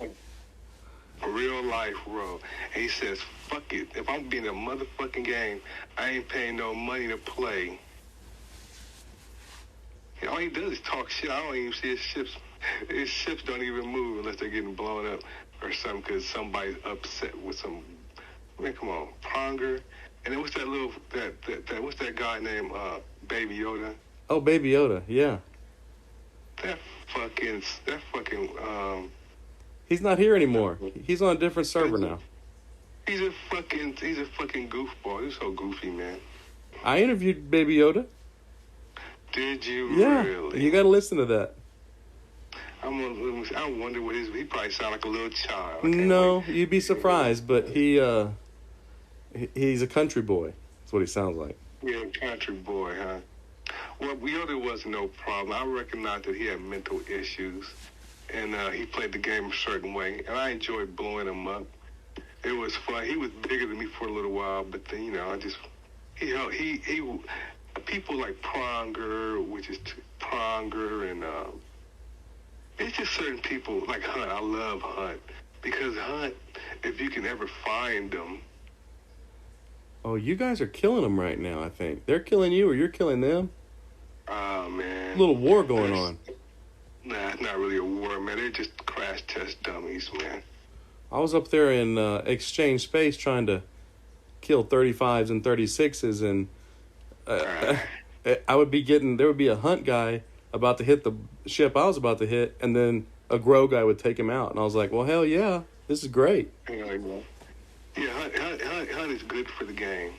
Real life row. And he says, fuck it. If I'm being a motherfucking game, I ain't paying no money to play. And all he does is talk shit. I don't even see his ships. His ships don't even move unless they're getting blown up or something because somebody's upset with some. Man, come on, Pronger. And then what's that little what's that guy named Baby Yoda? Oh, Baby Yoda, yeah. That fucking. He's not here anymore. He's on a different server now. He's a fucking goofball. He's so goofy, man. I interviewed Baby Yoda. Did you Yeah, really? you got to listen to that. I wonder what he probably sound like a little child. No, you'd be surprised, but he's a country boy. That's what he sounds like. Yeah, country boy, huh? Well, Yoda wasn't no problem. I recognized that he had mental issues, and he played the game a certain way, and I enjoyed blowing him up. It was fun. He was bigger than me for a little while, but then he people like Pronger, which is Pronger, and it's just certain people like Hunt. I love Hunt because Hunt, if you can ever find them. Oh, you guys are killing them right now, I think. They're killing you or you're killing them? Oh, man. A little war going on. Nah, it's not really a war, man. They're just crash test dummies, man. I was up there in exchange space trying to kill 35s and 36s, and there would be a Hunt guy about to hit the ship I was about to hit, and then a Grow guy would take him out. And I was like, well, hell yeah, this is great. Yeah, Hunt is good for the game.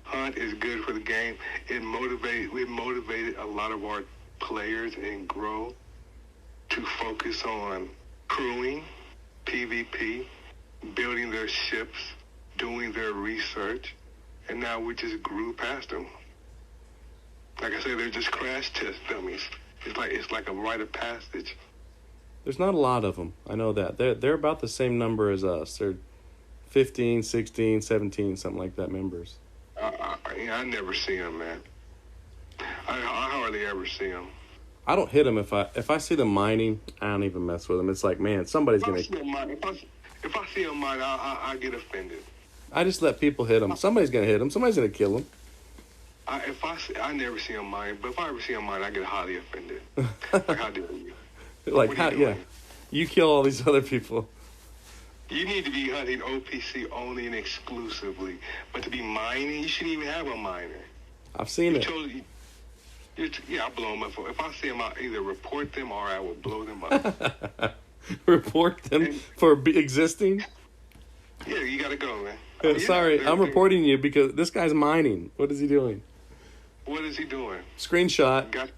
Hunt is good for the game. It motivated a lot of our players in Grow to focus on crewing, PvP, building their ships, doing their research, and now we just grew past them. Like I said, they're just crash test dummies. It's like a rite of passage. There's not a lot of them. I know that. They're about the same number as us. They're 15, 16, 17, something like that members. I never see them, man. I hardly ever see them. I don't hit them if I see them mining. I don't even mess with them. It's like, man, somebody's gonna. If I see them mine, I get offended. I just let people hit them. Somebody's gonna hit them. Somebody's gonna kill them. I never see them mine, but if I ever see them mine, I get highly offended. Like, how dare you? Like, how? Yeah, you kill all these other people. You need to be hunting OPC only and exclusively. But to be mining, you shouldn't even have a miner. I've seen it. Yeah, I'll blow them up. If I see them, I'll either report them or I will blow them up. Report them for existing? Yeah, you got to go, man. Sorry, I'm reporting you because this guy's mining. What is he doing? What is he doing? Screenshot.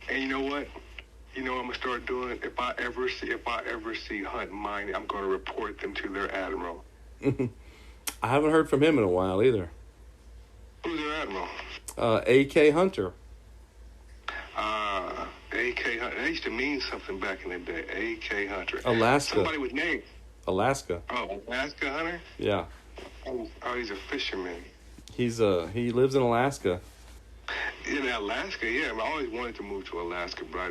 And you know what? You know what I'm gonna start doing? If I ever see Hunt mining, I'm gonna report them to their admiral. I haven't heard from him in a while either. Who's their admiral? AK Hunter. AK Hunter. That used to mean something back in the day. AK Hunter. Alaska. Somebody with names. Alaska. Oh, Alaska Hunter? Yeah. Oh, he's a fisherman. He lives in Alaska. In Alaska, yeah. I always wanted to move to Alaska, but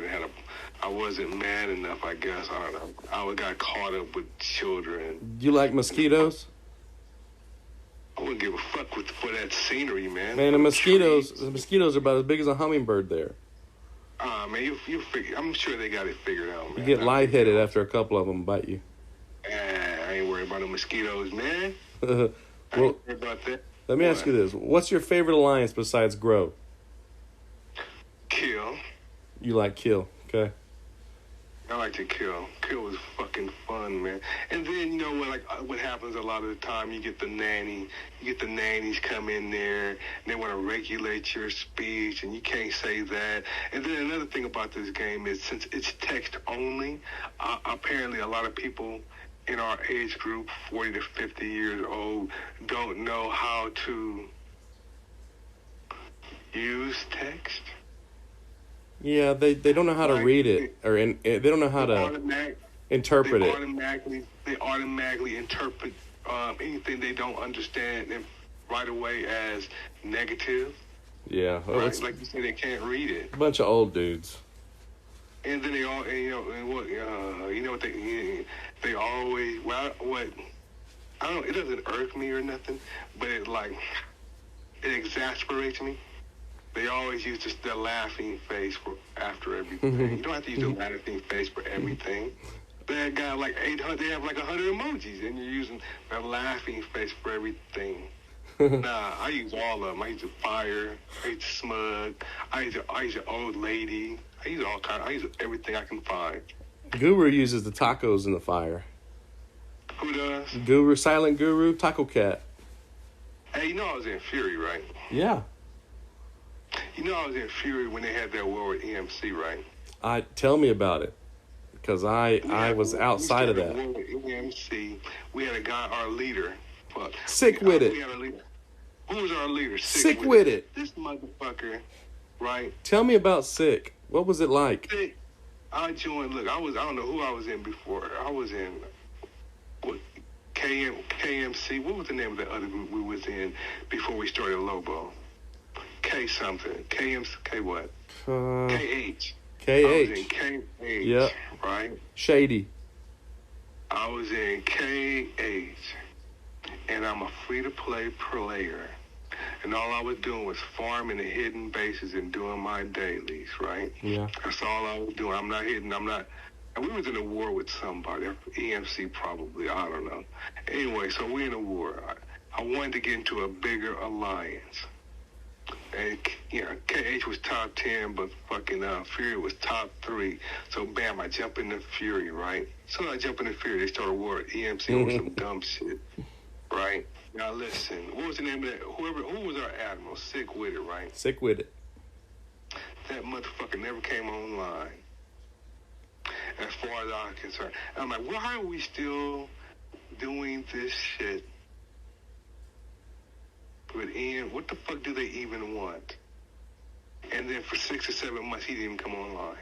I wasn't man enough, I guess. I don't know. I got caught up with children. You like mosquitoes? I wouldn't give a fuck for that scenery, man. Man, the mosquitoes are about as big as a hummingbird there. Man, you figure. I'm sure they got it figured out, man. You get lightheaded after a couple of them bite you. I ain't worried about the mosquitoes, man. Well, I ain't worried about that. Let me ask you this. What's your favorite alliance besides Grow? Kill. You like Kill, okay? I like to kill. Kill was fucking fun, man. And then, you know what happens a lot of the time, you get the nannies come in there, and they want to regulate your speech, and you can't say that. And then another thing about this game is, since it's text only, apparently a lot of people in our age group, 40 to 50 years old, don't know how to use text. Yeah, they don't know how to read it, or they don't know how to interpret it. They automatically interpret anything they don't understand right away as negative. Yeah, well, right? Like you said, they can't read it. A bunch of old dudes. And then they all, what they always, what I don't. It doesn't irk me or nothing, but it exasperates me. They always use the laughing face after everything. You don't have to use the laughing face for everything. They got like 800. They have like 100 emojis, and you're using the laughing face for everything. Nah, I use all of them. I use the fire. I use the smug. I use the old lady. I use all kind. I use everything I can find. Guru uses the tacos in the fire. Who does? Guru, Silent Guru, Taco Cat. Hey, you know I was in Fury, right? Yeah. You know I was in Fury when they had that war with EMC, right? Tell me about it, because I was outside of that. War with EMC. We had a guy, our leader. Sick with it. We had a leader. Who was our leader? Sick with it. This motherfucker, right? Tell me about Sick. What was it like? I joined. Look, I don't know who I was in before. I was in KMC. What was the name of the other group we was in before we started Lobo? K something. K what? KH. KH. I was in KH. Yep. Right? Shady. I was in KH. And I'm a free-to-play player. And all I was doing was farming the hidden bases and doing my dailies, right? Yeah. That's all I was doing. I'm not hidden. And we was in a war with somebody. EMC probably. I don't know. Anyway, so we in a war. I wanted to get into a bigger alliance. And, KH was top 10, but fucking Fury was top 3. So, bam, I jump into Fury, right? So I jump into Fury. They start a war at EMC over some dumb shit, right? Now, listen. What was the name of that? Who was our admiral? Sick with it, right? Sick with it. That motherfucker never came online, as far as I'm concerned. And I'm like, why are we still doing this shit? With Ian, what the fuck do they even want? And then for 6 or 7 months, he didn't even come online.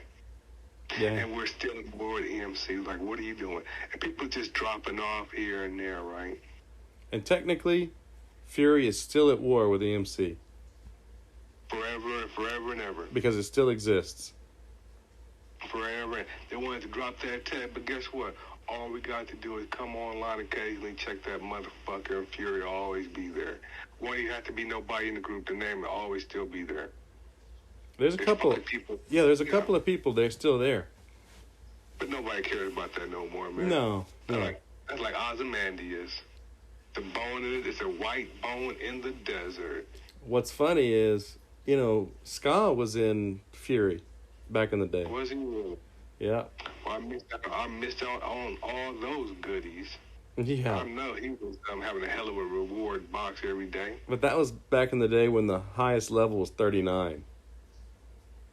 Yeah. And we're still in war with EMC. Like, what are you doing? And people just dropping off here and there, right? And technically, Fury is still at war with EMC. Forever and ever. Because it still exists. Forever. They wanted to drop that tag, but guess what? All we got to do is come online occasionally, check that motherfucker, and Fury will always be there. Won't even have to be nobody in the group. The name will always still be there. There's a couple of people. Yeah, there's a couple of people. They're still there. But nobody cares about that no more, man. No. That's like Ozymandias. The bone in it is a white bone in the desert. What's funny is, Ska was in Fury back in the day. Was he really? Yeah. Well, I missed out on all those goodies. Yeah. I know he was having a hell of a reward box every day. But that was back in the day when the highest level was 39.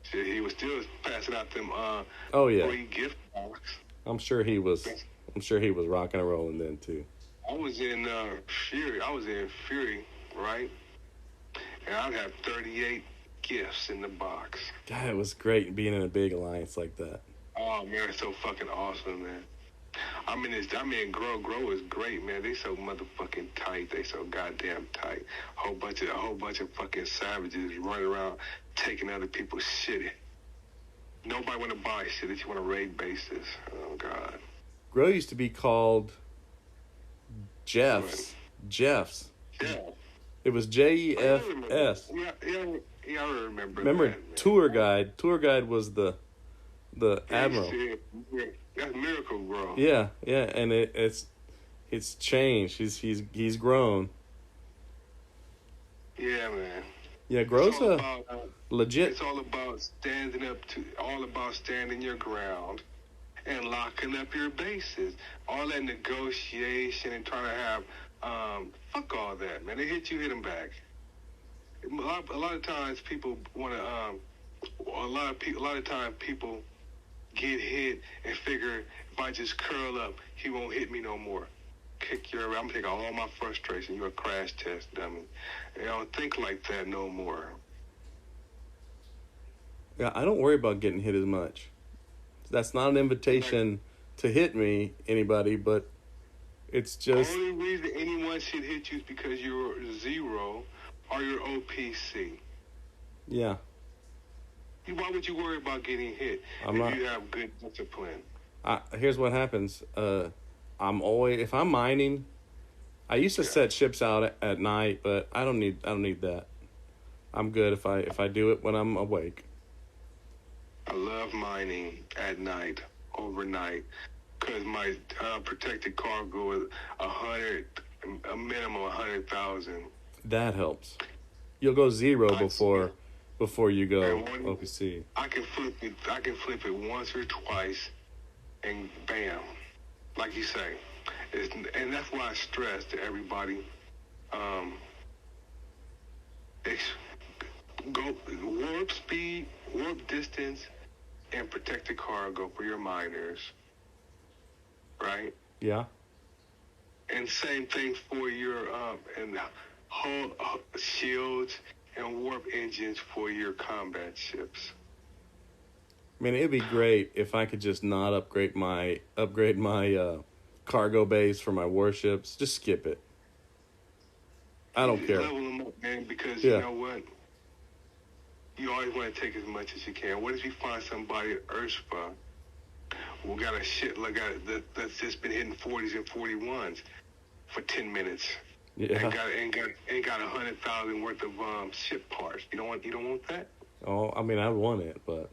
Shit, he was still passing out them free gift box. I'm sure he was rocking and rolling then too. I was in Fury, right? And I'd have 38 gifts in the box. God, it was great being in a big alliance like that. Oh man, it's so fucking awesome, man. Grow is great, man. They so motherfucking tight. They so goddamn tight. A whole bunch of fucking savages running around taking other people's shit. Nobody want to buy shit. They just want to raid bases. Oh God. Grow used to be called Jeffs. Jeffs. Yeah. It was JEFS. Yeah, I remember. Remember that, Tour Guide? Tour Guide was the admiral. That's Miracle Grow. Yeah, and it's changed. He's grown. Yeah, man. Yeah, It's grow's all a about legit. it's all about standing your ground and locking up your bases. All that negotiation and trying to have fuck all that, man. They hit you, hit them back. A lot of times people want to a lot of times people get hit and figure if I just curl up, he won't hit me no more. Kick your I'm taking all my frustration. You're a crash test dummy. They don't think like that no more. Yeah, I don't worry about getting hit as much. That's not an invitation to hit me, anybody, but it's The just only reason anyone should hit you is because you're zero or you're OPC. yeah. Why would you worry about getting hit I'm if not. you have good discipline? Here's what happens. If I'm mining, I used to set ships out at night, but I don't need that. I'm good if I do it when I'm awake. I love mining at night, overnight, because my protected cargo is a minimum 100,000. That helps. You'll go zero before you go And when OPC. I can flip it once or twice, and bam, like you say. And that's why I stress to everybody, go warp speed, warp distance, and protected cargo for your miners, right? Yeah. And same thing for your and hull shields and warp engines for your combat ships. I mean, it'd be great if I could just not upgrade my cargo base for my warships. Just skip it. I don't care. Level them up, man, because Yeah. you know what? You always want to take as much as you can. What if you find somebody at Urspa who got a shit like that's just been hitting 40s and 41s for 10 minutes Yeah. and got 100,000 worth of ship parts? You don't want that? Oh, I mean, I want it, but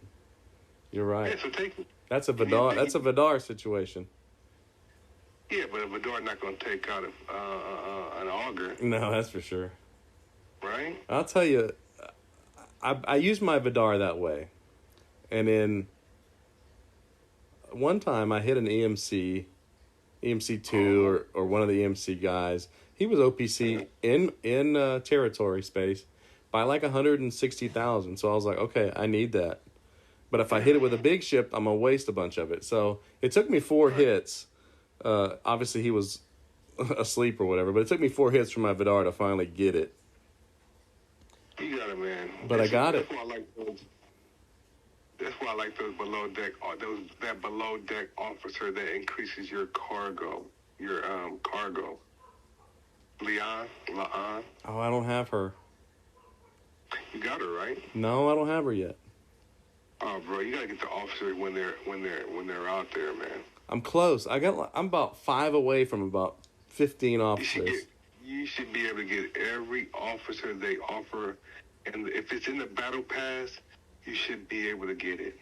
you're right. Yeah, so take it. That's a Vidar. That's a Vidar situation. Yeah, but a Vidar not going to take out an auger, No, that's for sure. right? I'll tell you, I use my Vidar that way, and in one time I hit an EMC2 or one of the EMC guys. He was OPC in territory space by like 160,000. So I was like, okay, I need that. But if I hit it with a big ship, I'm gonna waste a bunch of it. So it took me 4 hits. Obviously he was asleep or whatever, but it took me 4 hits for my Vidar to finally get it. You got it, man. But I got it. That's why I like those below deck. That below deck officer that increases your cargo. Cargo. Leon. Oh, I don't have her. You got her right. No, I don't have her yet. Oh, bro, you gotta get the officers when they're out there, man. I'm close. I'm about 5 away from about 15 officers. You should be able to get every officer they offer, and if it's in the battle pass, you should be able to get it.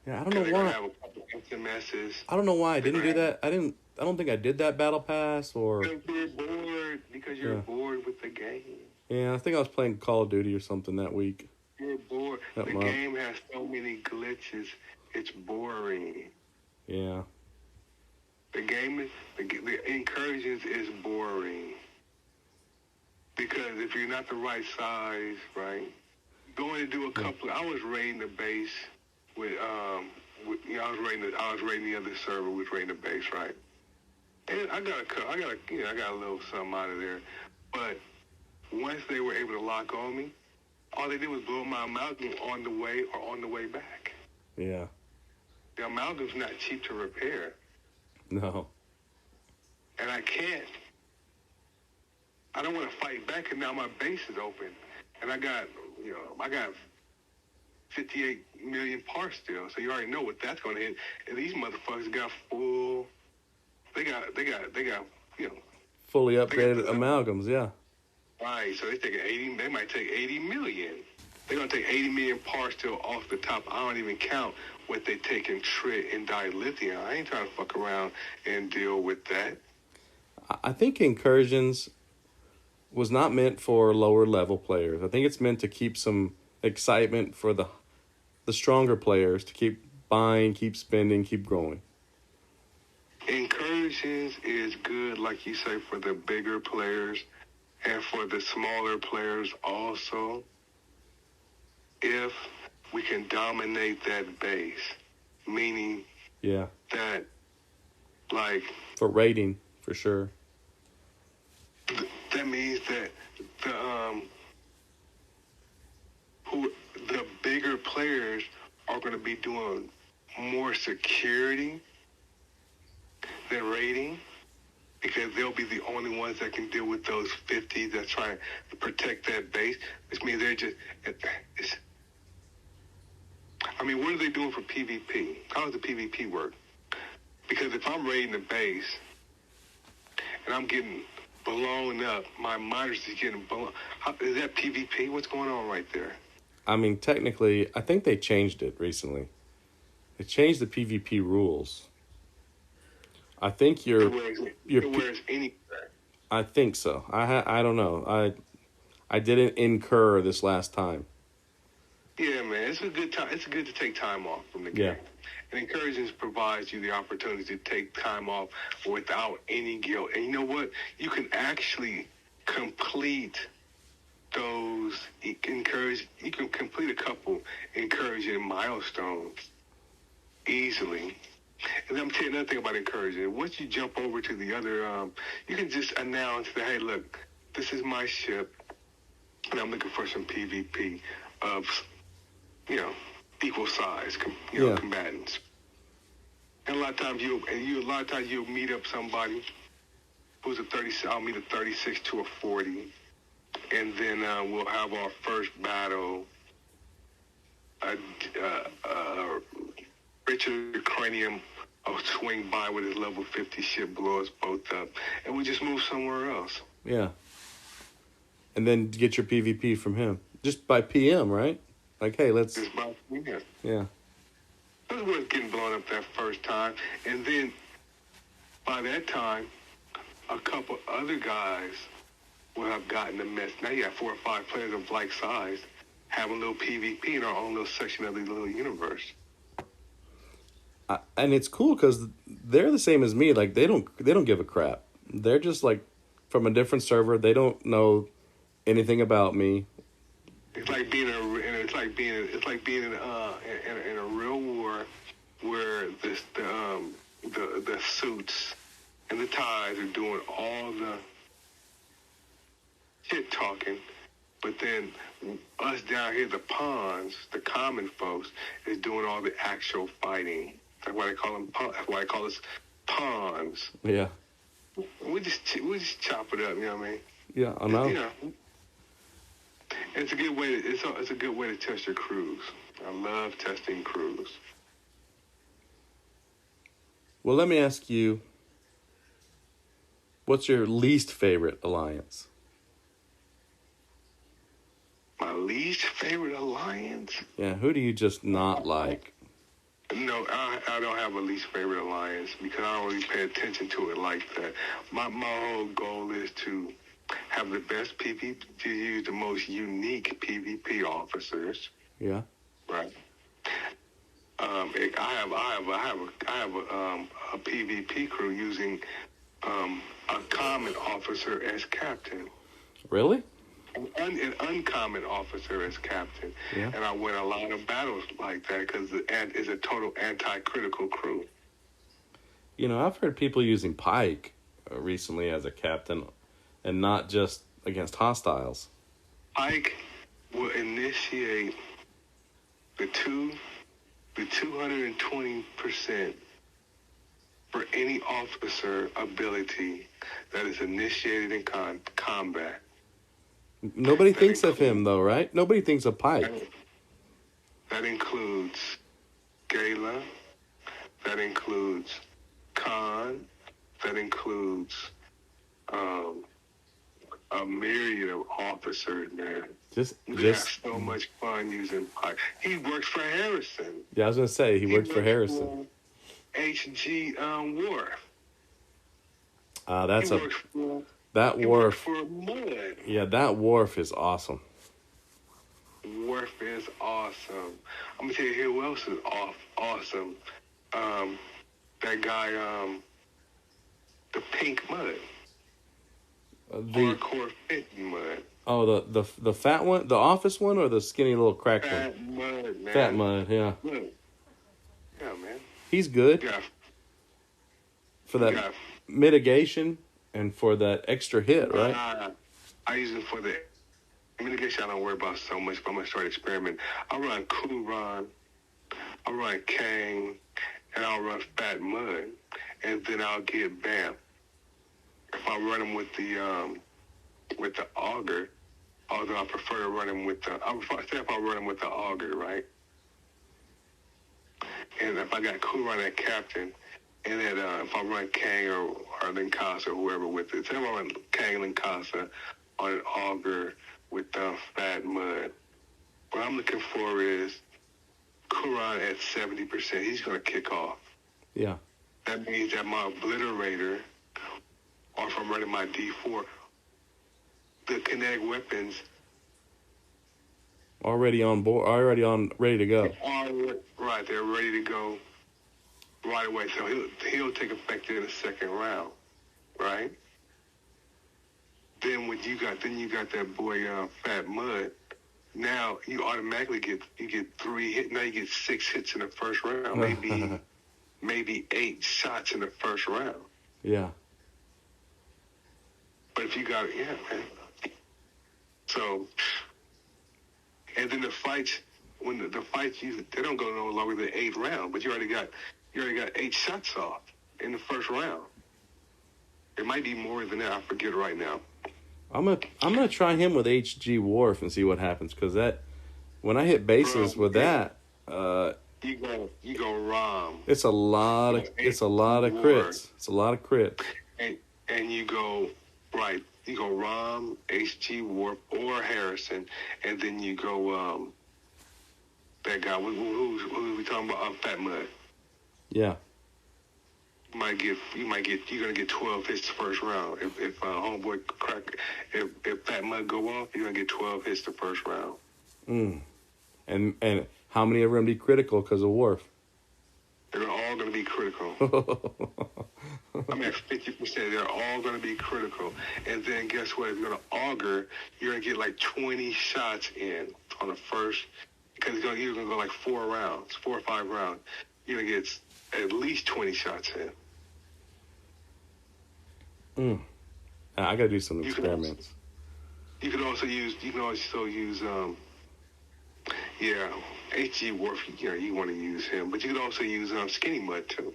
Yeah, I don't know why. Have a couple SMSs. I don't know why I didn't do that. I don't think I did that battle pass or. Because you're bored with the game. Yeah, I think I was playing Call of Duty or something that week. You're bored. The game has so many glitches. It's boring. Yeah. The game, the incursions is boring. Because if you're not the right size, right? Going to do a couple. I was raiding the base with I was raiding the other server. We was raiding the base, right? And I got a little something out of there. But once they were able to lock on me, all they did was blow my amalgam on the way or on the way back. Yeah. The amalgam's not cheap to repair. No. And I don't want to fight back, and now my base is open. And I got 58 million parts still, so you already know what that's going to hit. And these motherfuckers got full, they got fully upgraded amalgams, yeah. Right, so they might take 80 million. They're going to take 80 million parts still off the top. I don't even count what they take in trit and dilithium. I ain't trying to fuck around and deal with that. I think incursions was not meant for lower level players. I think it's meant to keep some excitement for the stronger players to keep buying, keep spending, keep growing. Incursions is good, like you say, for the bigger players and for the smaller players also. If we can dominate that base, meaning Yeah. that, like, For rating, for sure. that means that the bigger players are going to be doing more security than rating, because they'll be the only ones that can deal with those 50 that's trying to protect that base, which means they're just, I mean, what are they doing for PvP? How does the PvP work? Because if I'm raiding the base and I'm getting blown up, my miners is getting blown, is that PvP? What's going on right there? I mean, technically, I think they changed it recently. They changed the PvP rules. I think Where's any? I think so. I don't know. I didn't incur this last time. Yeah, man, it's a good time. It's good to take time off from the game. Yeah. And Incursions provides you the opportunity to take time off without any guilt. And you know what? You can actually complete those incursions. You can complete a couple incursion milestones easily. And I'm telling you another thing about incursion. Once you jump over to the other, you can just announce that, hey, look, this is my ship, and I'm looking for some PvP of, equal size, combatants. And a lot of times you'll meet up somebody who's a 30. I'll meet a 36 to a 40, and then we'll have our first battle. Richard Cranium will swing by with his level 50 ship, blow us both up, and we just move somewhere else. Yeah. And then get your PvP from him. Just by PM, right? Like, hey, let's... Just by PM. Yeah. This was getting blown up that first time, and then by that time, a couple other guys will have gotten the mess. Now you have 4 or 5 players of like size having a little PvP in our own little section of the little universe. And it's cool because they're the same as me. Like, they don't give a crap. They're just like from a different server. They don't know anything about me. It's like being in a real war where the suits and the ties are doing all the shit talking, but then us down here, the pawns, the common folks, is doing all the actual fighting. That's why they call them. That's why I call us pawns. Yeah. We just chop it up. You know what I mean? Yeah, I know. It's a good way. It's a good way to test your crews. I love testing crews. Well, let me ask you, what's your least favorite alliance? My least favorite alliance? Yeah, who do you just not like? No, I don't have a least favorite alliance because I don't really pay attention to it like that. My whole goal is to have the best PvP, to use the most unique PvP officers. Yeah. Right. I have a PvP crew using a common officer as captain. Really? An uncommon officer as captain. Yeah. And I win a lot of battles like that because it's a total anti-critical crew. I've heard people using Pike recently as a captain and not just against hostiles. Pike will initiate the 220% for any officer ability that is initiated in combat. Nobody thinks of him, though, right? Nobody thinks of Pike. That includes Gala. That includes Khan. That includes a myriad of officers, man. We have so much fun using Pike. He works for Harrison. Yeah, I was going to say, he works for Harrison. HG War. That's That He worked wharf. for mud. Yeah, that wharf is awesome. Wharf is awesome. I'm gonna tell you who else is awesome. That guy, the pink mud, The hardcore fit mud, the fat one, the office one, or the skinny little cracked one? fat mud, man. Fat mud, yeah. Look. Yeah, man. He's good Yeah, for that yeah. mitigation and for that extra hit, right? I use it for the mitigation. I don't worry about so much, but I'm gonna start experimenting. I run Cool Run, I run Kang, and I'll run Fat Mud, and then I'll get Bam. If I run them with the auger, although I prefer to run them with the, if I run them with the auger, right? And if I got Cool Run at Captain, and then if I run Kang or Linkasa or whoever with it, say if I run Kang Linkasa on an auger with Fat Mud, what I'm looking for is Cool Run at 70%. He's going to kick off. Yeah. That means that my obliterator, or if I'm running my D4, the kinetic weapons Already on board, ready to go. are right. They're ready to go right away. So he'll take effect in the second round, right? Then you got that boy Fat Mud. Now you automatically get 3 hits. Now you get 6 hits in the first round. Maybe 8 shots in the first round. Yeah. But if you got man. So, and then the fights, the fights they don't go no longer than 8 rounds. But you already got 8 shots off in the first round. It might be more than that. I forget right now. I'm gonna try him with HG Wharf and see what happens, because that when I hit bases with that, you go ROM. it's a lot of crits. It's a lot of crits. And you go right. You go ROM, HG Warp, or Harrison, and then you go that guy. Who we talking about? Fat Mud. Yeah. You're gonna get 12 hits the first round. If homeboy crack, if Fat Mud go off, you're gonna get 12 hits the first round. And how many of them be critical because of Wharf? They're all gonna be critical. I'm at 50%. They're all gonna be critical. And then guess what? If you're gonna auger, you're gonna get like 20 shots in on the first, because you're gonna go like 4 or 5 rounds. You're gonna get at least 20 shots in. I gotta do some experiments. You can also use HG Wharf. You want to use him, but you can also use Skinny Mud too.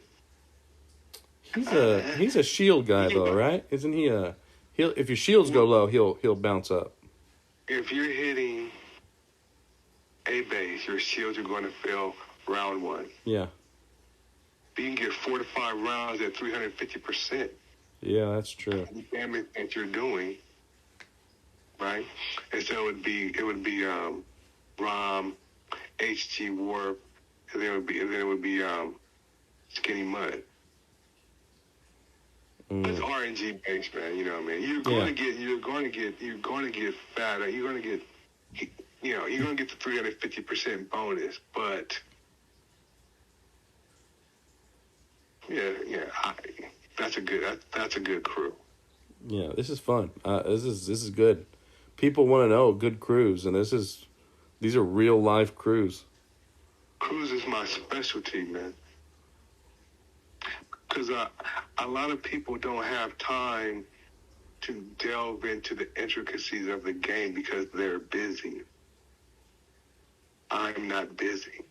He's a shield guy though, right? Isn't he if your shields go low, he'll bounce up. If you're hitting a base, your shields are going to fail round 1. Yeah. You can get 4 to 5 rounds at 350%. Yeah, that's true. The damage that you're doing, right? And so it would be ROM, HG Warp, and then it would be Skinny Mud. It's RNG based, man. You know what I mean? You're going to get fatter. You're going to get the 350% bonus, but that's a good crew. Yeah, this is fun. This is good. People want to know good crews, and these are real life crews. Crews is my specialty, man. Because a lot of people don't have time to delve into the intricacies of the game because they're busy. I'm not busy.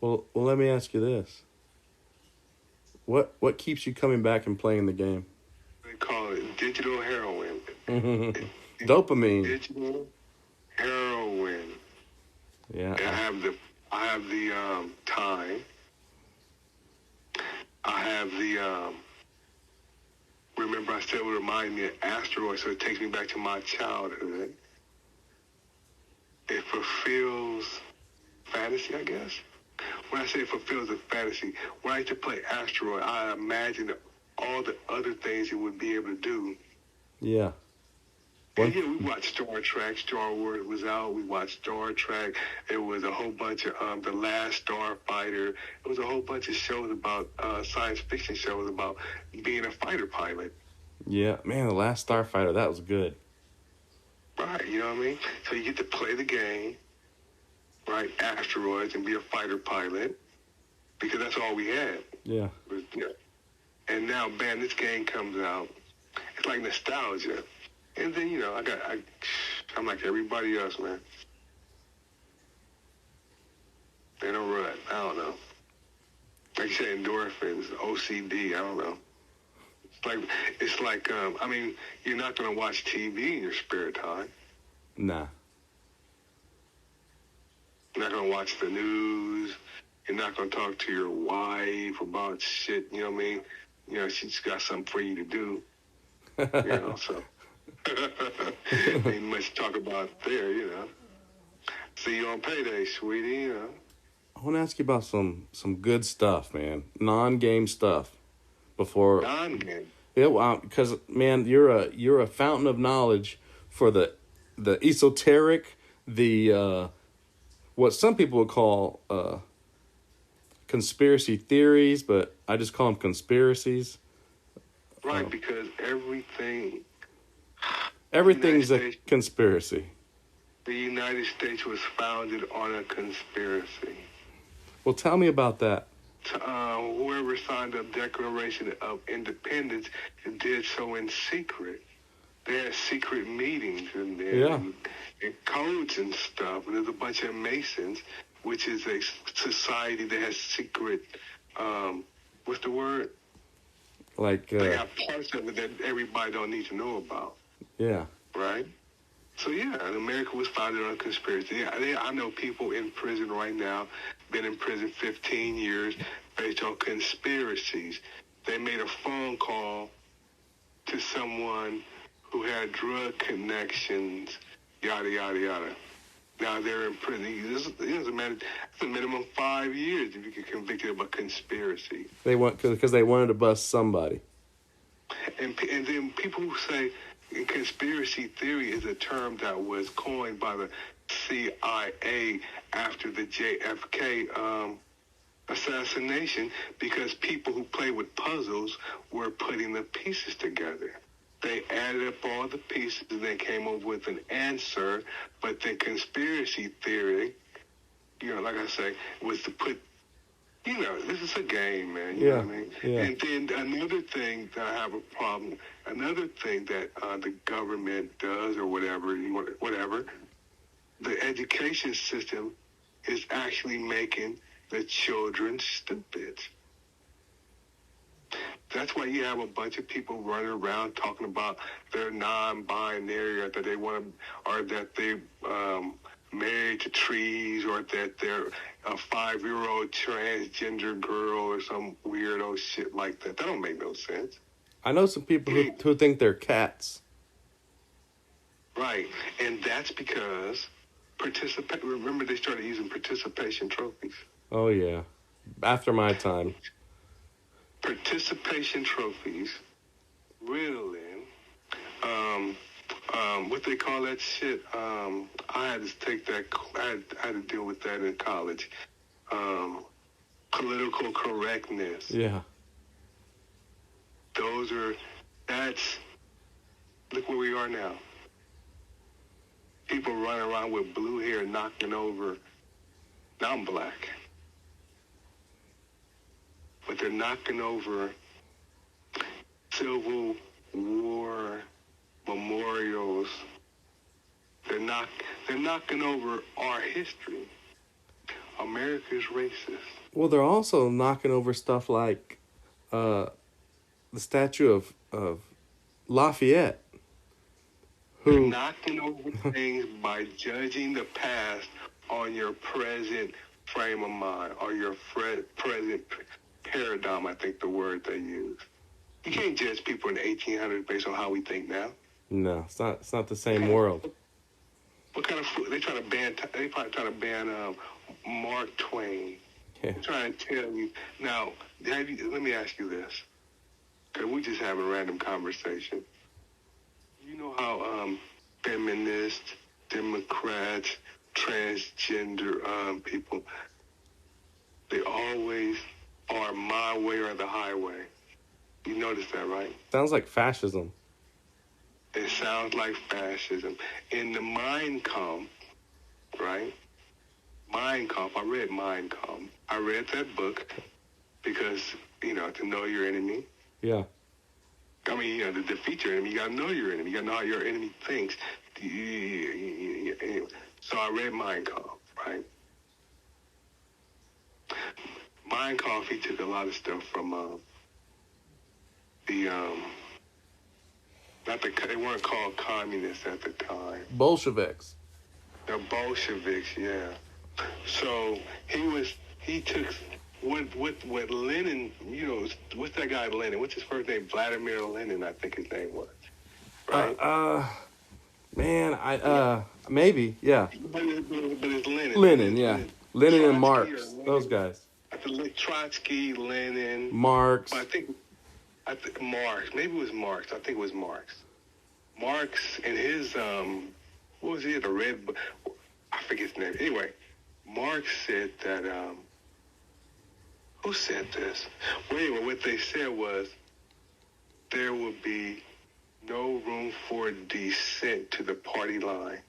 Well, let me ask you this. What keeps you coming back and playing the game? They call it digital heroin. Dopamine. Digital heroin. Yeah. And I have the time. I have the remember I said it would remind me of asteroids, so it takes me back to my childhood. It fulfills fantasy, I guess. When I say it fulfills a fantasy, when I used to play Asteroid, I imagined all the other things it would be able to do. Yeah. And yeah, we watched Star Trek. Star Wars was out. We watched Star Trek. It was a whole bunch of The Last Starfighter. It was a whole bunch of shows about science fiction shows about being a fighter pilot. Yeah, man, The Last Starfighter, that was good. Right, you know what I mean? So you get to play the game, right, Asteroids, and be a fighter pilot, because that's all we had. Yeah. Was, you know. And now, man, this game comes out. It's like nostalgia. And then, you know, I'm like everybody else, man. They don't run. I don't know. Like you say, endorphins, OCD, I don't know. It's like, I mean, you're not going to watch TV in your spare time. Nah. You're not going to watch the news. You're not going to talk to your wife about shit, you know what I mean? You know, she's got something for you to do, you know, so. Ain't much to talk about there, you know. See you on payday, sweetie, you know. I want to ask you about some good stuff, man. Non-game stuff. Before Non-game. Yeah, because man, you're a fountain of knowledge for the esoteric, the what some people would call conspiracy theories, but I just call them conspiracies. Right, because everything's a conspiracy. The United States was founded on a conspiracy. Well, tell me about that. Whoever signed the Declaration of Independence did so in secret. They had secret meetings and codes and stuff. And there's a bunch of Masons, which is a society that has secret, what's the word? Like they have parts of it that everybody don't need to know about. Yeah. Right? So, yeah, America was founded on a conspiracy. I know people in prison right now, been in prison 15 years based on conspiracies. They made a phone call to someone who had drug connections, yada, yada, yada. Now they're in prison. This is a minimum 5 years if you get convicted of a conspiracy. Because they wanted to bust somebody. And then people who say conspiracy theory is a term that was coined by the CIA after the JFK assassination, because people who play with puzzles were putting the pieces together. They added up all the pieces and they came up with an answer. But the conspiracy theory, you know, like I say, was to put, you know, this is a game, man. You know what I mean? Yeah. And then another thing that I have a problem, another thing that the government does or whatever, the education system is actually making the children stupid. That's why you have a bunch of people running around talking about they're non-binary, or that they want to, or that they married to trees, or that they're a 5-year-old transgender girl or some weirdo shit like that. That don't make no sense. I know some people who think they're cats. Right, and that's because remember they started using participation trophies. Oh yeah, after my time. Participation trophies, riddling, what they call that shit. I had to take that. I had to deal with that in college. Political correctness. Yeah. Look where we are now. People running around with blue hair knocking over. Now I'm black. But they're knocking over Civil War memorials. They're knocking over our history. America's racist. Well, they're also knocking over stuff like the statue of Lafayette. They're knocking over things by judging the past on your present frame of mind, or your present paradigm, I think the word they use. You can't judge people in the 1800s based on how we think now. No, it's not the same world. What kind of food? They probably trying to ban Mark Twain. Yeah. I'm trying to tell you. Now, let me ask you this. Because we just have a random conversation. You know how feminists, Democrats, transgender people, they always are my way or the highway. You notice that, right? Sounds like fascism. It sounds like fascism. In the Mein Kampf, right? Mein Kampf, I read Mein Kampf. I read that book because, to know your enemy. Yeah. I mean, to defeat your enemy, you got to know your enemy. You got to know how your enemy thinks. So I read Mein Kampf, right? Mein Kampf, he took a lot of stuff from they weren't called communists at the time. Bolsheviks. The Bolsheviks, yeah. So he took what Lenin, what's that guy Lenin? What's his first name? Vladimir Lenin, I think his name was. Right? Maybe, yeah. But it's Lenin. Lenin, yeah. Lenin and Trotsky Marx, Lenin. those guys. Trotsky, Lenin. Marx. I think Marx. Maybe it was Marx. I think it was Marx. Marx and his, what was he, the red, I forget his name. Anyway, Marx said that, who said this? Well, anyway, what they said was there would be no room for dissent to the party line.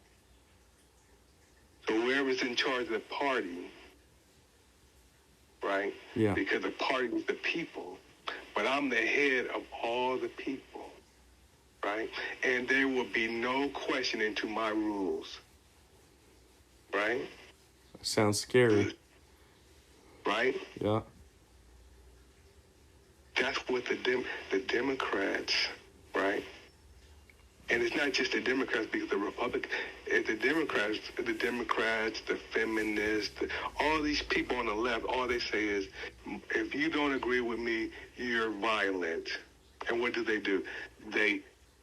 So whoever's in charge of the party, right? Yeah. Because the party is the people, but I'm the head of all the people, right? And there will be no questioning to my rules, right? Sounds scary. Right? Yeah. That's what the Democrats, right? And it's not just the Democrats, because the Democrats, the feminists, all these people on the left, all they say is, if you don't agree with me, you're violent. And what do? They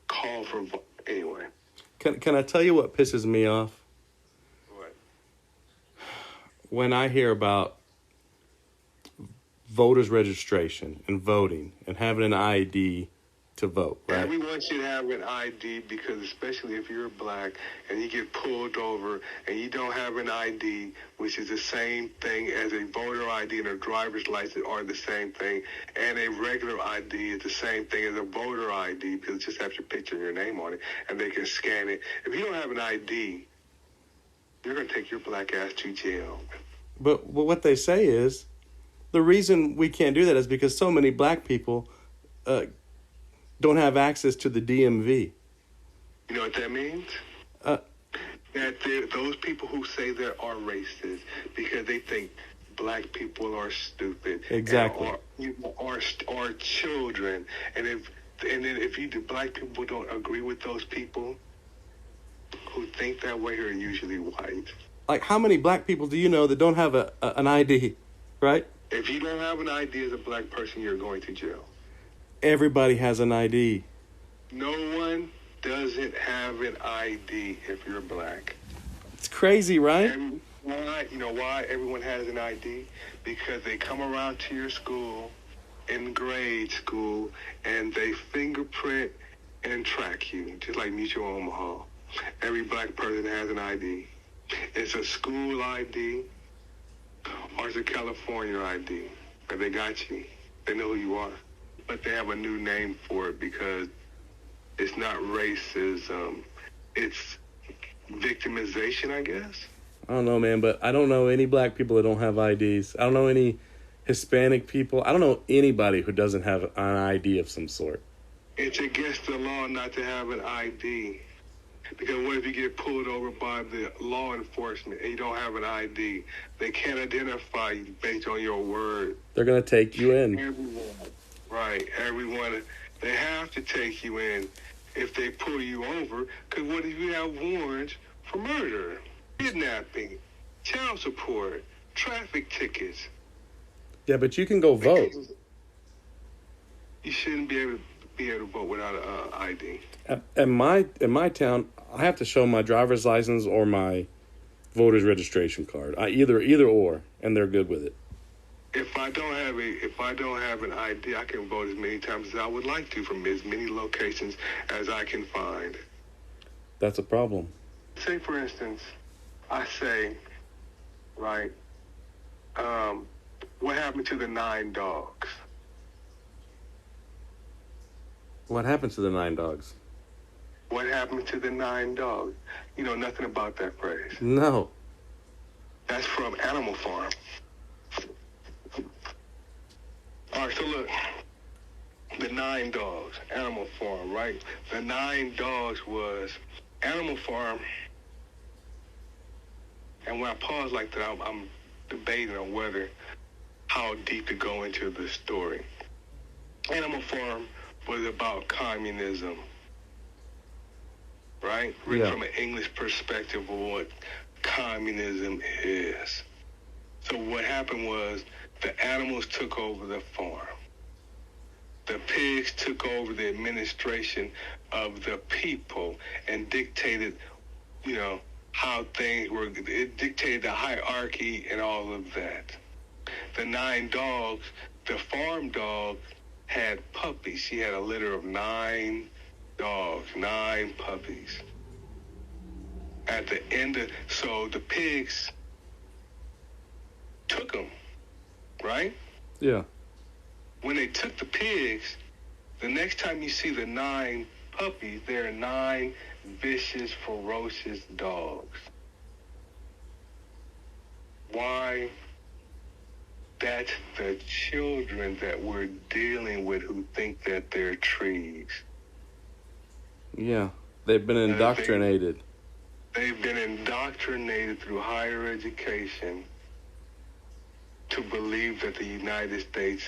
call for anyway. Can I tell you what pisses me off? What? When I hear about voters registration and voting and having an ID to vote, right? Everyone should have an ID, because especially if you're black and you get pulled over and you don't have an ID, which is the same thing as a voter ID and a driver's license are the same thing, and a regular ID is the same thing as a voter ID, because it just has your picture and your name on it, and they can scan it. If you don't have an ID, you're going to take your black ass to jail. But what they say is, the reason we can't do that is because so many black people don't have access to the DMV. You know what that means? That those people who say they are racist because they think black people are stupid. Exactly. Are children. And if black people don't agree with those people who think that way, are usually white. Like, how many black people do you know that don't have an ID, right? If you don't have an ID as a black person, you're going to jail. Everybody has an ID. No one doesn't have an ID if you're black. It's crazy, right? Why? You know why everyone has an ID? Because they come around to your school, in grade school, and they fingerprint and track you, just like Mutual Omaha. Every black person has an ID. It's a school ID or it's a California ID. But they got you. They know who you are. But they have a new name for it because it's not racism. It's victimization, I guess. I don't know, man, but I don't know any black people that don't have IDs. I don't know any Hispanic people. I don't know anybody who doesn't have an ID of some sort. It's against the law not to have an ID. Because what if you get pulled over by the law enforcement and you don't have an ID? They can't identify you based on your word. They're going to take you in. Everyone. Right. Everyone. They have to take you in if they pull you over. Because what if you have warrants for murder, kidnapping, child support, traffic tickets? Yeah, but you can go vote. You shouldn't be able to vote without an ID. In my town, I have to show my driver's license or my voter's registration card. Either or, and they're good with it. if I don't have an idea, I can vote as many times as I would like to from as many locations as I can find. That's a problem. Say, for instance, I say, right, what happened to the 9 dogs? What happened to the 9 dogs? What happened to the 9 dogs? You know nothing about that phrase. No. That's from Animal Farm. All right, so look, the 9 dogs, Animal Farm, right? The 9 dogs was Animal Farm. And when I pause like that, I'm debating on how deep to go into the story. Animal Farm was about communism, right? Written from an English perspective of what communism is. So what happened was the animals took over the farm. The pigs took over the administration of the people and dictated, how things were. It dictated the hierarchy and all of that. The 9 dogs, the farm dog had puppies. She had a litter of 9 dogs, 9 puppies. At the end so the pigs took them, right? Yeah. When they took the pigs, the next time you see the 9 puppies, there are 9 vicious, ferocious dogs. Why? That's the children that we're dealing with who think that they're trees. Yeah. They've been indoctrinated. They've been indoctrinated through higher education to believe that the United States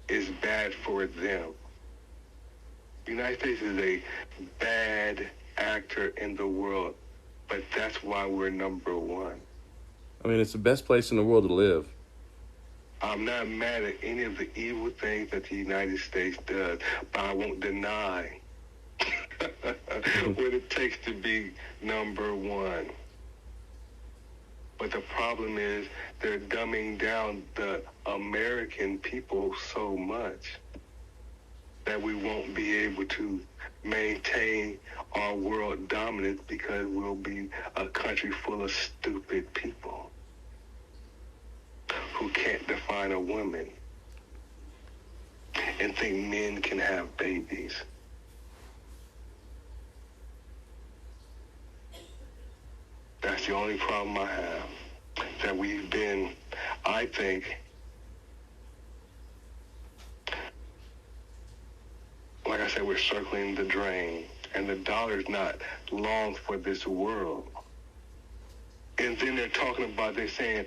is bad for them. The United States is a bad actor in the world, but that's why we're number 1. I mean, it's the best place in the world to live. I'm not mad at any of the evil things that the United States does, but I won't deny what it takes to be number 1. But the problem is they're dumbing down the American people so much that we won't be able to maintain our world dominance because we'll be a country full of stupid people who can't define a woman and think men can have babies. That's the only problem I have. That we've been, I think, like I said, we're circling the drain, and the dollar's not long for this world. And then they're saying,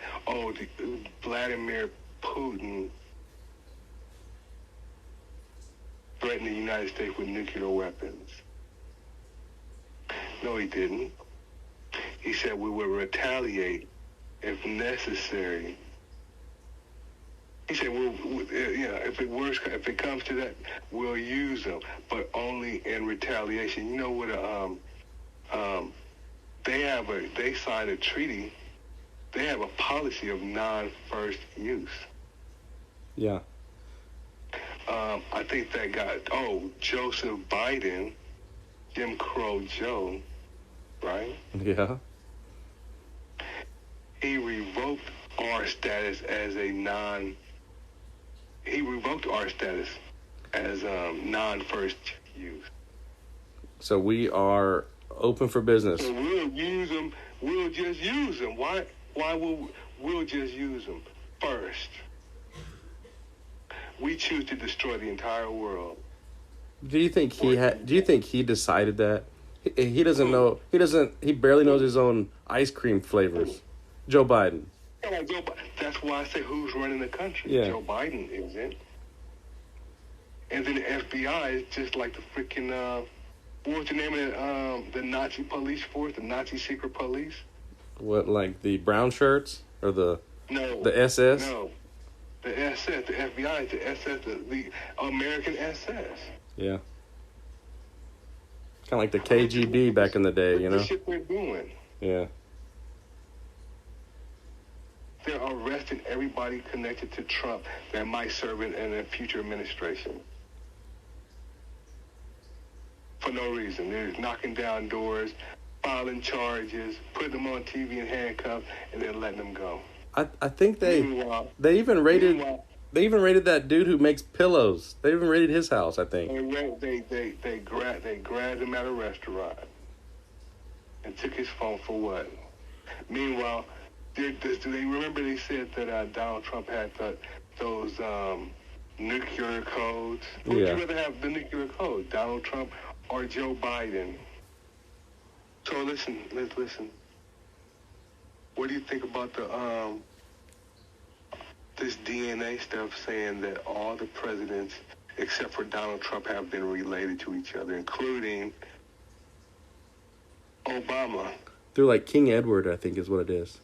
Vladimir Putin threatened the United States with nuclear weapons. No, he didn't. He said we will retaliate if necessary. He said, if it comes to that, we'll use them, but only in retaliation. You know what? They signed a treaty. They have a policy of non-first use. Yeah. I think that Joseph Biden, Jim Crow Joe, right? Yeah. He revoked our status as non-first use. So we are open for business. So we'll use them. We'll just use them. Why we'll just use them first? We choose to destroy the entire world. Do you think he decided that? He doesn't know. He barely knows his own ice cream flavors. Joe Biden. That's why I say who's running the country. Yeah. Joe Biden isn't. And then the FBI is just like the freaking, what was the name of it? The Nazi police force, the Nazi secret police? What, like the brown shirts? Or the SS? No. The SS, the FBI, the SS, the American SS. Yeah. Kind of like the KGB back in the day, you know? The shit we're doing. Yeah. they're arresting everybody connected to Trump that might serve in a future administration. For no reason. They're knocking down doors, filing charges, putting them on TV in handcuffs, and then letting them go. I think they Meanwhile, even raided that dude who makes pillows. They even raided his house, I think. they grabbed him at a restaurant and took his phone for what? Meanwhile, do they remember they said that Donald Trump had those nuclear codes? Who would you rather have the nuclear code, Donald Trump or Joe Biden? So listen. What do you think about this DNA stuff saying that all the presidents except for Donald Trump have been related to each other, including Obama? Through like King Edward, I think is what it is.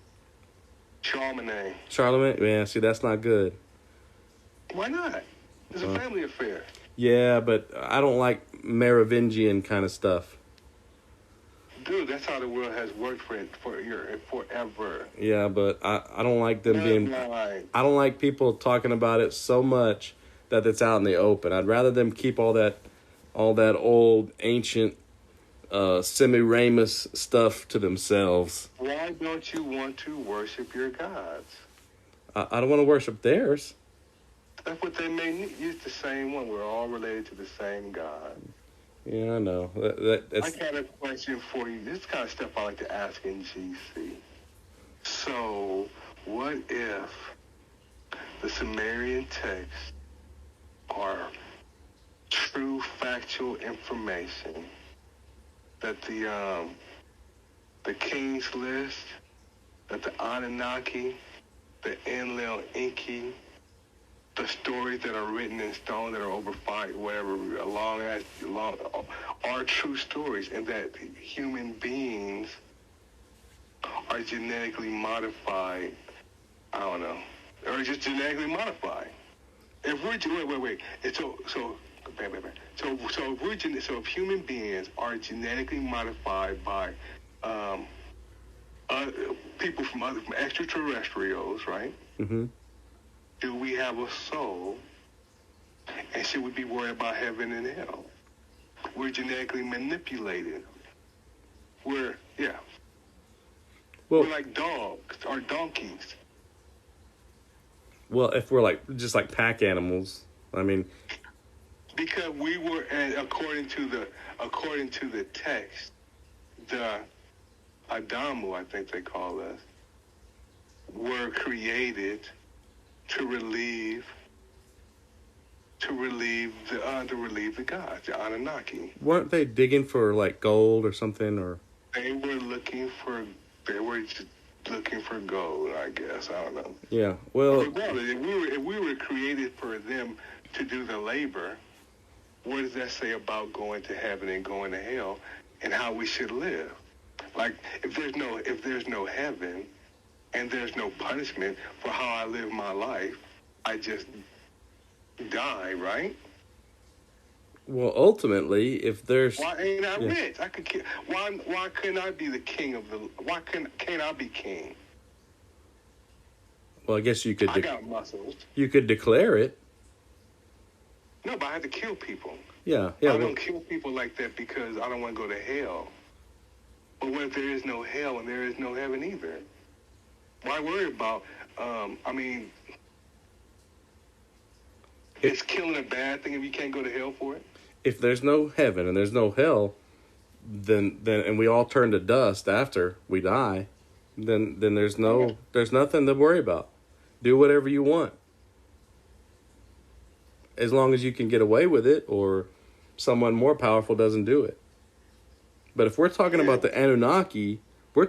Charlemagne. Charlemagne? Yeah, see, that's not good. Why not? It's a family affair. Yeah, but I don't like Merovingian kind of stuff. Dude, that's how the world has worked forever. Yeah, but I don't like them being... I don't like people talking about it so much that it's out in the open. I'd rather them keep all that old, ancient, Semiramis stuff to themselves. Why don't you want to worship your gods? I don't want to worship theirs. That's what they made. It's the same one. We're all related to the same God. Yeah, I know. That's... I got a question for you. This kind of stuff I like to ask in GC. So, what if the Sumerian texts are true factual information that the King's List, that the Anunnaki, the Enlil Enki, the stories that are written in stone that are over 5, whatever, long are true stories, and that human beings are genetically modified? I don't know, or just genetically modified. If we're wait. So if human beings are genetically modified by people from extraterrestrials, right? Mm-hmm. Do we have a soul? And should we be worried about heaven and hell? We're genetically manipulated. We're like dogs or donkeys. Well, if we're just like pack animals, I mean, because we were, and according to the text, the Adamu, I think they call us, were created to relieve the gods, the Anunnaki. Weren't they digging for like gold or something, or They were just looking for gold, I guess. I don't know. Yeah, well, Regardless, if we were created for them to do the labor, what does that say about going to heaven and going to hell, and how we should live? Like, if there's no heaven and there's no punishment for how I live my life, I just die, right? well, ultimately, if there's Why ain't I rich? Why couldn't I be the king of the? Why can't I be king? well, I guess you could I got muscles. you could declare it. No, but I have to kill people. Yeah. I Well, don't kill people like that because I don't want to go to hell. But what if there is no hell and there is no heaven either? Why worry about? Is killing a bad thing if you can't go to hell for it? if there's no heaven and there's no hell, then and we all turn to dust after we die, then there's nothing to worry about. Do whatever you want, as long as you can get away with it, or someone more powerful doesn't do it. But if we're talking about the Anunnaki, we're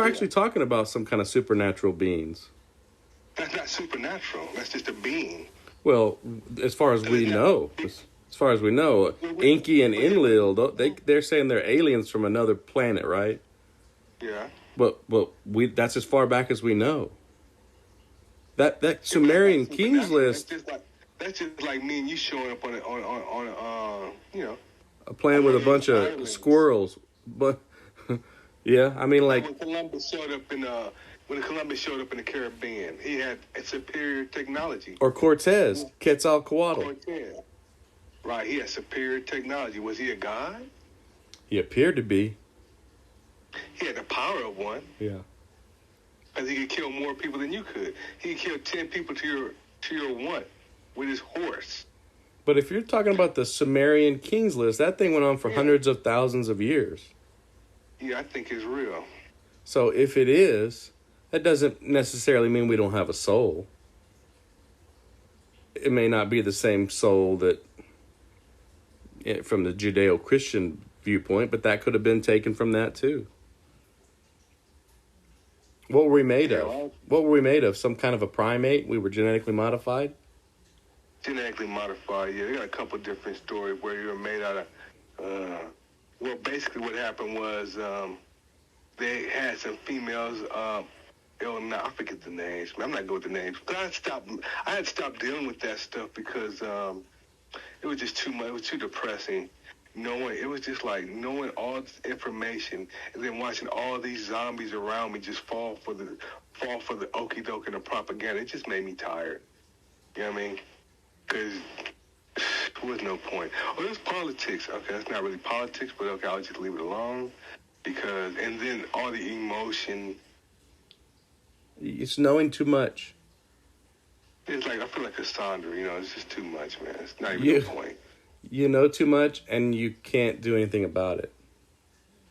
actually talking about some kind of supernatural beings. That's not supernatural. That's just a being. Well, as far as we know, Enki and Enlil, they're saying they're aliens from another planet, right? Yeah. But that's as far back as we know. That Sumerian King's List, That's just like me and you showing up on a planet with a bunch of squirrels. But yeah, I mean, like, when Columbus showed up when Columbus showed up in the Caribbean, he had a superior technology. Or Cortez, Quetzalcoatl. Cortez. Right, he had superior technology. Was he a god? He appeared to be. He had the power of one. Yeah. Because he could kill more people than you could. He could kill 10 people to your one with his horse. But if you're talking about the Sumerian kings list, that thing went on for hundreds of thousands of years. Yeah, I think it's real. So if it is, that doesn't necessarily mean we don't have a soul. It may not be the same soul that, from the Judeo-Christian viewpoint, but that could have been taken from that too. What were we made of? What were we made of? Some kind of a primate? We were genetically modified? Genetically modified, yeah. They got a couple different stories where you were made out of... well, basically what happened was they had some females... I forget the names. I'm not good with the names. I had stopped dealing with that stuff because it was just too much. It was too depressing. It was just like knowing all this information and then watching all these zombies around me just fall for the okie doke and the propaganda. It just made me tired. You know what I mean? Because there was no point. Oh, there's politics. Okay, that's not really politics, but okay, I'll just leave it alone. And then all the emotion. It's knowing too much. It's like, I feel like Cassandra, it's just too much, man. It's not even the point. You know too much, and you can't do anything about it.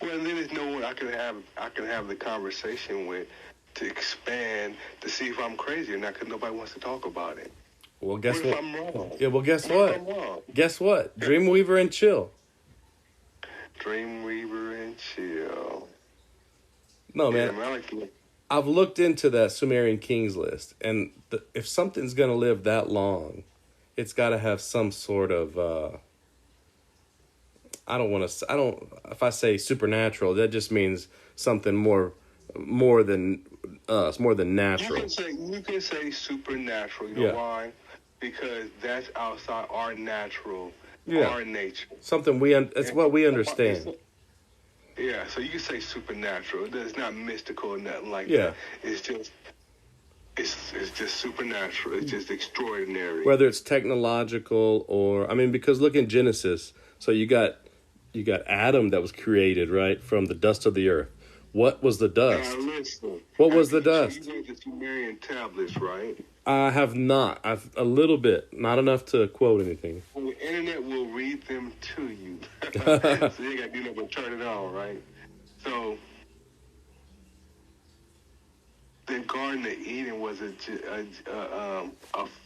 Well, and then there's no one I can have the conversation with to expand to see if I'm crazy or not, because nobody wants to talk about it. Well, guess what? If I'm wrong? Yeah, well, guess What what? if I'm wrong? Guess what? DreamWeaver and chill. DreamWeaver and chill. No, Yeah, man. I like to... I've looked into that Sumerian kings list, and if something's going to live that long, it's got to have some sort of, if I say supernatural, that just means something more than us, more than natural. You can say supernatural. You know why? Because that's outside our natural, our nature. Something it's what we understand. Yeah, so you can say supernatural. It's not mystical or nothing like Yeah. that. It's just supernatural. It's just extraordinary. Whether it's technological or, because look in Genesis. So you got Adam that was created, right, from the dust of the earth. What was the dust? Listen. What was the dust? You read the Sumerian tablets, right? I have not. I've a little bit, not enough to quote anything. Well, the internet will read them to you. So you got to do nothing but turn it on, right? So the Garden of Eden was a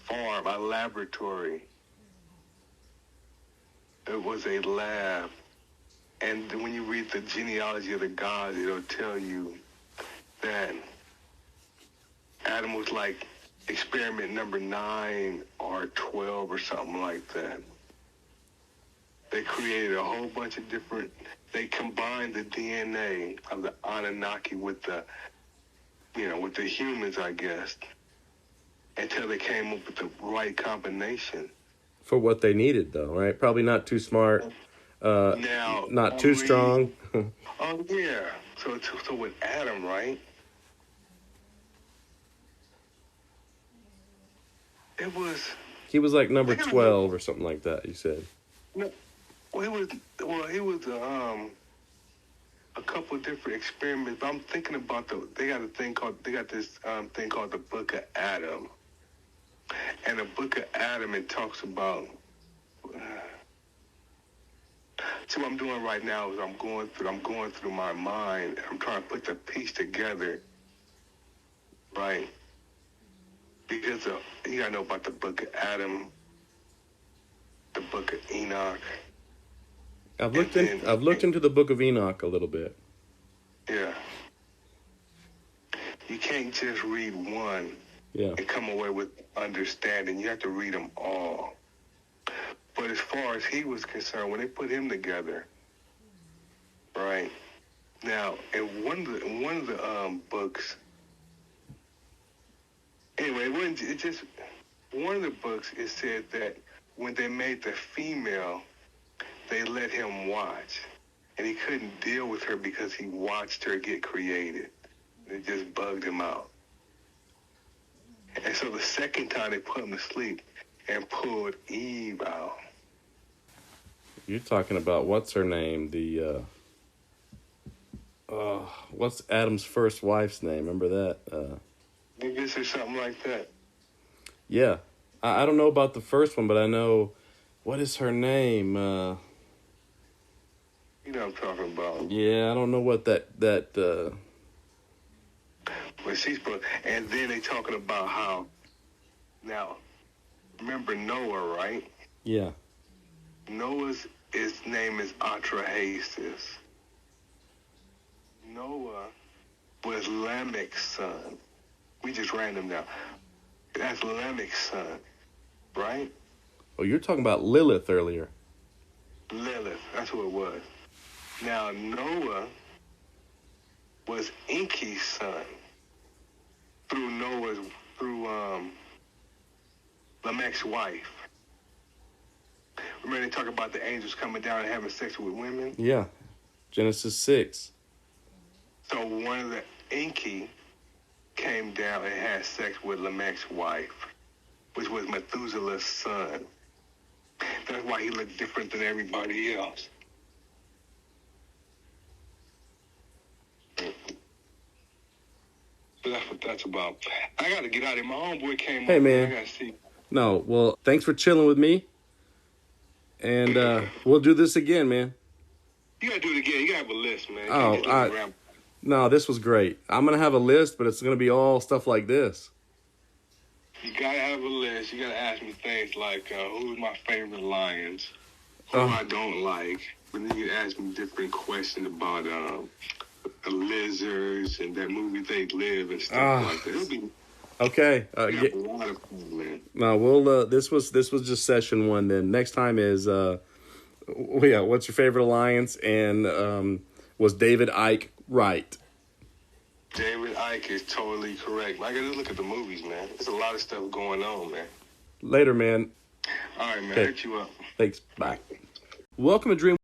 farm, a laboratory. It was a lab. And when you read the genealogy of the gods, it'll tell you that Adam was like experiment number 9 or 12 or something like that. They created a whole bunch of they combined the DNA of the Anunnaki with the humans, I guess, until they came up with the right combination. For what they needed, though, right? Probably not too smart, not too strong. Oh, yeah. So with Adam, right? It was... He was like number 12 or something like that, you said. No, he was a couple of different experiments, but I'm thinking about they got this thing called the Book of Adam. And the Book of Adam, it talks about... See, what I'm doing right now is I'm going through my mind. I'm trying to put the piece together, right? Because you gotta know about the Book of Adam, the Book of Enoch. I've looked into the Book of Enoch a little bit. Yeah. You can't just read one and come away with understanding. You have to read them all. But as far as he was concerned, when they put him together, right? Now, in one of the books, anyway, one of the books, it said that when they made the female, they let him watch, and he couldn't deal with her because he watched her get created. It just bugged him out. And so the second time they put him to sleep and pulled Eve out. You're talking about what's her name? What's Adam's first wife's name? Remember that? Maybe it's or something like that. Yeah. I don't know about the first one, but I know, what is her name? You know what I'm talking about. Yeah, I don't know what that But she's supposed, and then they talking about how, now, remember Noah, right? yeah. His name is Atrahasis. Noah was Lamech's son. We just random now. That's Lamech's son, right? Oh, you're talking about Lilith earlier. Lilith, that's who it was. Now, Noah was Enki's son through Lamech's wife. Remember they talk about the angels coming down and having sex with women? Yeah. Genesis 6. So one of the Enki came down and had sex with Lamech's wife, which was Methuselah's son. That's why he looked different than everybody else. So that's what that's about. I got to get out of here. My homeboy came Hey, up. man. I got to see. No, well, thanks for chilling with me. And we'll do this again, man. You got to do it again. You got to have a list, man. You Oh, can't just look around. No, this was great. I'm going to have a list, but it's going to be all stuff like this. You got to have a list. You got to ask me things like, who's my favorite lions? Who I don't like. But then you can ask me different questions about the lizards and that movie They Live and stuff like that. It'll be Okay. a lot of fun, man. No, we'll. This was just session 1. Then next time is what's your favorite alliance? And was David Icke right? David Icke is totally correct. I got to look at the movies, man. There's a lot of stuff going on, man. Later, man. All right, man. Okay. Hit you up. Thanks. Bye. Welcome to Dream.